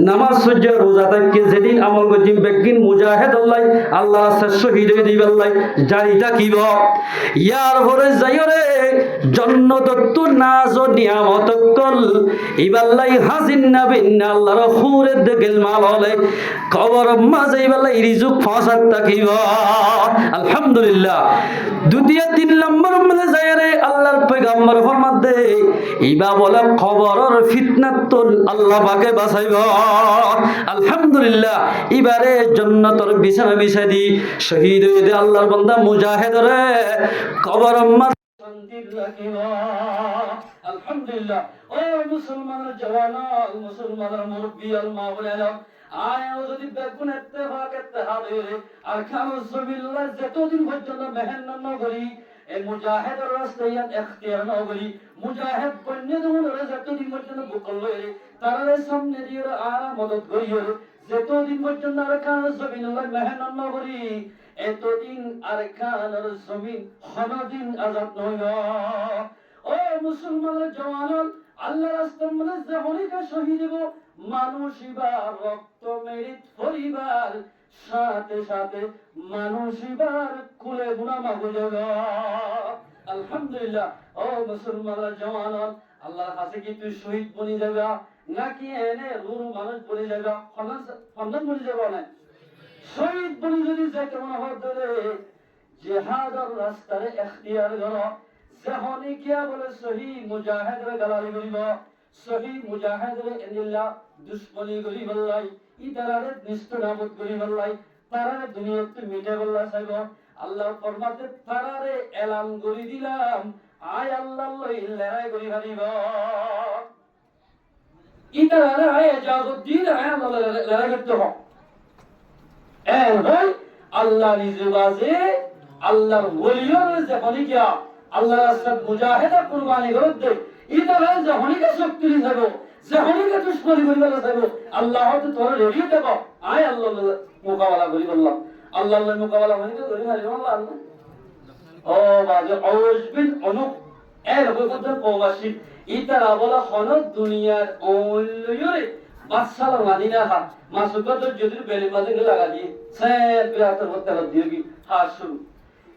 নামাজ সূর্য রোজা থাকে যেদিন আমল গজিম বেগিন মুজাহিদ আল্লাহ রাস্তায় শহীদ হয়ে দিবে আল্লাহ জারি থাকিব ইয়ার পরে যাইরে জান্নাত তো নাজ নিয়ামত কল ইবাল্লাই হাজিন নাবিন আল্লাহর হুরের দেগেল মাল হলে কবর মাঝে ইবাল্লাই রিজুক ফাসাত থাকিব আলহামদুলিল্লাহ দ্বিতীয় 3 নম্বর মধ্যে যাইরে আল্লাহর পয়গম্বর ফরমাতে ইবা বলে কবরের ফিতনাত তো আল্লাহ পাকে বাঁচাইব আলহামদুলিল্লাহ এবারে জান্নাতের বিছানা বিছাই দি শহীদ হয়ে দে আল্লাহর বান্দা মুজাহিদ রে কবর শান্তি রাখিব আলহামদুলিল্লাহ ও মুসলমানের জওয়ান মুসলমানের মুরব্বি আল মাওলানা আয়ও যদি বেগুন ইত্তেফাক ইত্তেহাদ হয়ে আর খামস বিল্লাহ যতদিন পর্যন্ত মেহনত না করি এই মুজাহিদের রাস্তায় ইখতিয়ার না করি মুজাহিদ বন্যদমন যতদিন পর্যন্ত বুকল হয়ে তার সামনে দিয়ে আর মদত করিও যতদিন পর্যন্ত আর খামস বিল্লাহ মেহনত না করি এতদিন আর খানের জমিন কোনদিন আজাদ নয় ও মুসলমানের জওয়ান আল্লাহ রাস্তার মধ্যে যখনই শহীদ হব মানুষ ইবার রক্ত মেরিত পরিবার সাথে সাথে মানুষ ইবার কুলে গুনাহ মাগো যাব আলহামদুলিল্লাহ ও মুসলমানের জওয়ান আল্লাহর কাছে কি তুই শহীদ বনি যাবা নাকি এনে রুরু মানুষ বনি যাবা সন্তান বনি যাবা না শহীদ বনি যদি যাইতে মনে হয় ধরে জিহাদের রাস্তায় ইখতিয়ার করো যখনই কিয়া বলে সহি মুজাহিদরে গালালি করিব সহি মুজাহিদরে ইল্লাহ দুশমনি করিব আল্লাহ ইতারারে নিস্তনাবুদ করিব আল্লাহ তারারে দুনিয়াতে মিটে বল্লা চাইব আল্লাহ ফরমাতে তারারে এলান করি দিলাম আয় আল্লাহ লই লড়াই করি হারিব ইতারারে আয় ইজাজত দিন আয় আল্লাহ লড়াই করতে হবে ভাই আল্লাহ রিজওয়াজে আল্লাহর ওলিয়র যখনই কিয়া আল্লাহ রাস্তায় মুজাহিদা কুরবানি করতে ইতারা যখনই কে শক্তি যাব যখনই কে দুশমনি করিবার যাব আল্লাহ তো তোর রেডি দেব আয় আল্লাহ মোকাবেলা করি বললাম আল্লাহ মোকাবেলা করি তো করি হারিব আল্লাহ ও বাজে আউজ বিন অনুক এর বলতে প্রবাসী ইতারা বলা হন দুনিয়ার ওলিয়রে বাদশাহ মাদিনা হা মাসুকত যদি বেলি মাঝে লাগা দিয়ে সে বিরাতর হত্যা দিবি হ্যাঁ শুরু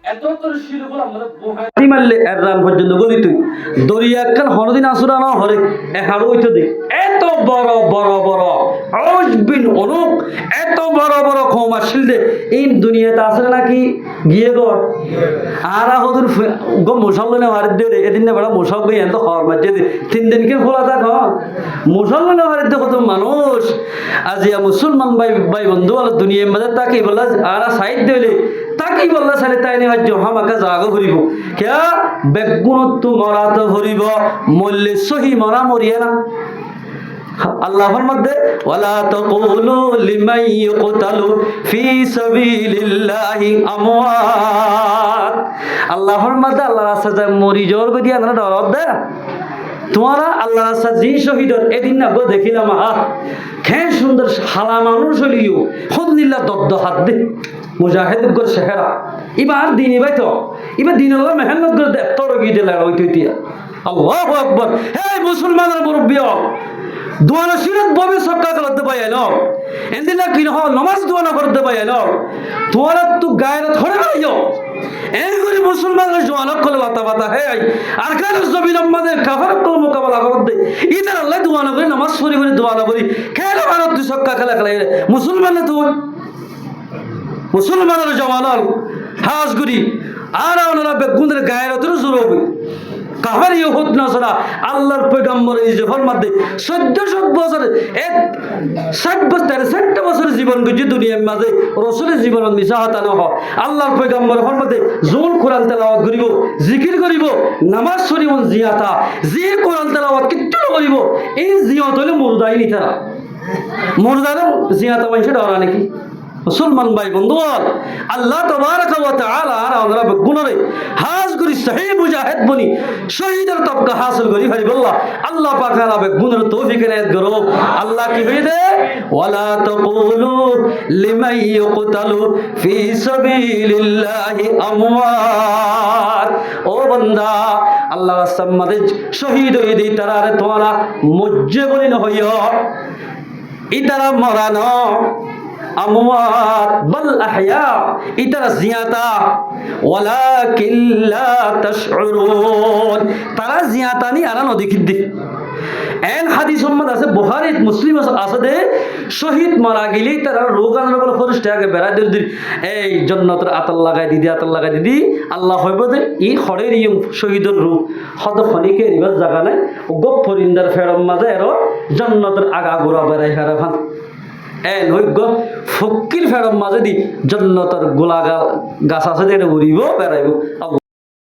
এত তোর শিরগুলো আমরা বুহাই মারলে এর রান পর্যন্ত গলি তুই দরিয়া কাল হরদিন আসুরা না হরে এ হাড় হইতো দে এত বড় বড় বড় আউজবিন অনুক এত বড় বড় খোমা শিলদে এই দুনিয়াতে আসলে নাকি গিয়ে গো আর হুজুর গো মুসলমানে মার দে এদিন না বড় মুসলমান এত খবর মাঝে 3 দিন কে খোলা থাক মুসলমানে মার দে কত মানুষ আজিয়া মুসলমান ভাই বন্ধু আর দুনিয়ার মধ্যে তাকে বলা আর সাইড দিলে তাকে বললা সালে তাই নিয়ে আজ আমাকে জাগো ভরিব কেয়া বেগুনত তো মরাতে ভরিব মল্লে সহি মরা মরিয়ে না আল্লাহর মধ্যে ওয়ালা তাকুলু লিমান ইয়ুকতালু ফি সাবিলিল্লাহি আমওয়াত আল্লাহর মধ্যে আল্লাহর রাস্তায় মরি জোর করে দিয়া না ডর দে তোমারা আল্লাহর রাস্তায় জি শহীদর এদিন না গো দেখিলাম খে সুন্দর হালা মানুষ হলিও খুদনিল্লাহ দদ্দ হাত দে মুজাহিদ গর শেহরা ইবার দিন ইবাই তো ইবার দিন আল্লাহ মেহনত করে দে তোর গিয়ে লাগা হইতো ইতিয়া আল্লাহু আকবার হে মুসলমানের মুরব্বি দোয়ানা সিরাত ববে সক্কা করতে পাইলো এন্দিনা কি ন নামাজ দোয়ানা করতে পাইলো তোরা তো গায়রত হরে পাইও এই করে মুসলমানদের জওয়ান কলে বাতা হে আর কার জমিন আমাদের কাফার কো মোকাবেলা করতে ইদার আল্লাহ দোয়ানা করে নামাজ পড়ি করে দোয়ানা করি খেলা ভারত তুই সক্কা খেলা মুসলমানের তো মুসলমানের জওয়ান হাজগুড়ি আর ওনারা বেগুনের গায়রতের জোর হবে কাফের ইহুদ নাসারা আল্লাহর পয়গম্বর এই যে ফরমাতে 1400 বছর 60 বছর জীবন গজি দুনিয়ার মাঝে রাসূলের জীবন মিছা হতা নহ আল্লাহর পয়গম্বর ফরমাতে জোল কোরআন তেলাওয়াত করিব জিকির করিব নামাজ পড়িব জিয়াতা যে কোরআন তেলাওয়াত কিচ্ছু করিব এই জিয়াত হইলে মুর্দাই নিতারা মুর্দার জিয়াতা মানছে ডরা নাকি মুসলমান ভাই বন্ধুগণ আল্লাহ তাবারক ওয়া তাআলা আমরা গুণরে হাজ করি সহি মুজাহিদ বনি শহীদের তবকা হাসিল করি ভাই বল্লাহ আল্লাহ পাক আমাকে গুণের তৌফিক এনায়েত করো আল্লাহ কি হইছে ওয়ালা তাকুলু লিমান ইয়ুকতালু ফি সাবিলিল্লাহি আমওয়াত ও বান্দা আল্লাহ সাম্মাদে শহীদ হই দি তারারে তোমরা মুজ্জে বলি না হইও ইতারা মরানো আমওয়াত বাল আহয়া ইতারা জিয়াতা ওয়ালাকিন লা তাশউরুন তারা জিয়াতা নি আনা নদী কিদ্দি এন হাদিস উম্মত আছে বুখারী মুসলিম আছে দে শহীদ মারা গেলি তারা রোগান বলে ফরিস্তাকে বেড়া দি এই জান্নাতের আতাল লাগাই দিদি আল্লাহ হইব দে ই খড়ের ইয়ং শহীদের রূপ হদ খনিকে রিবাজ জায়গা নাই গপ ফরিন্দার ফেরম মাঝে এর জান্নাতের আগা গোড়া বেড়াই হারাফান নৈজ্ঞ ফকির ফেরম মাঝে দি জন্নতর গোলা গাছ আছে উড়িব বেড়াইব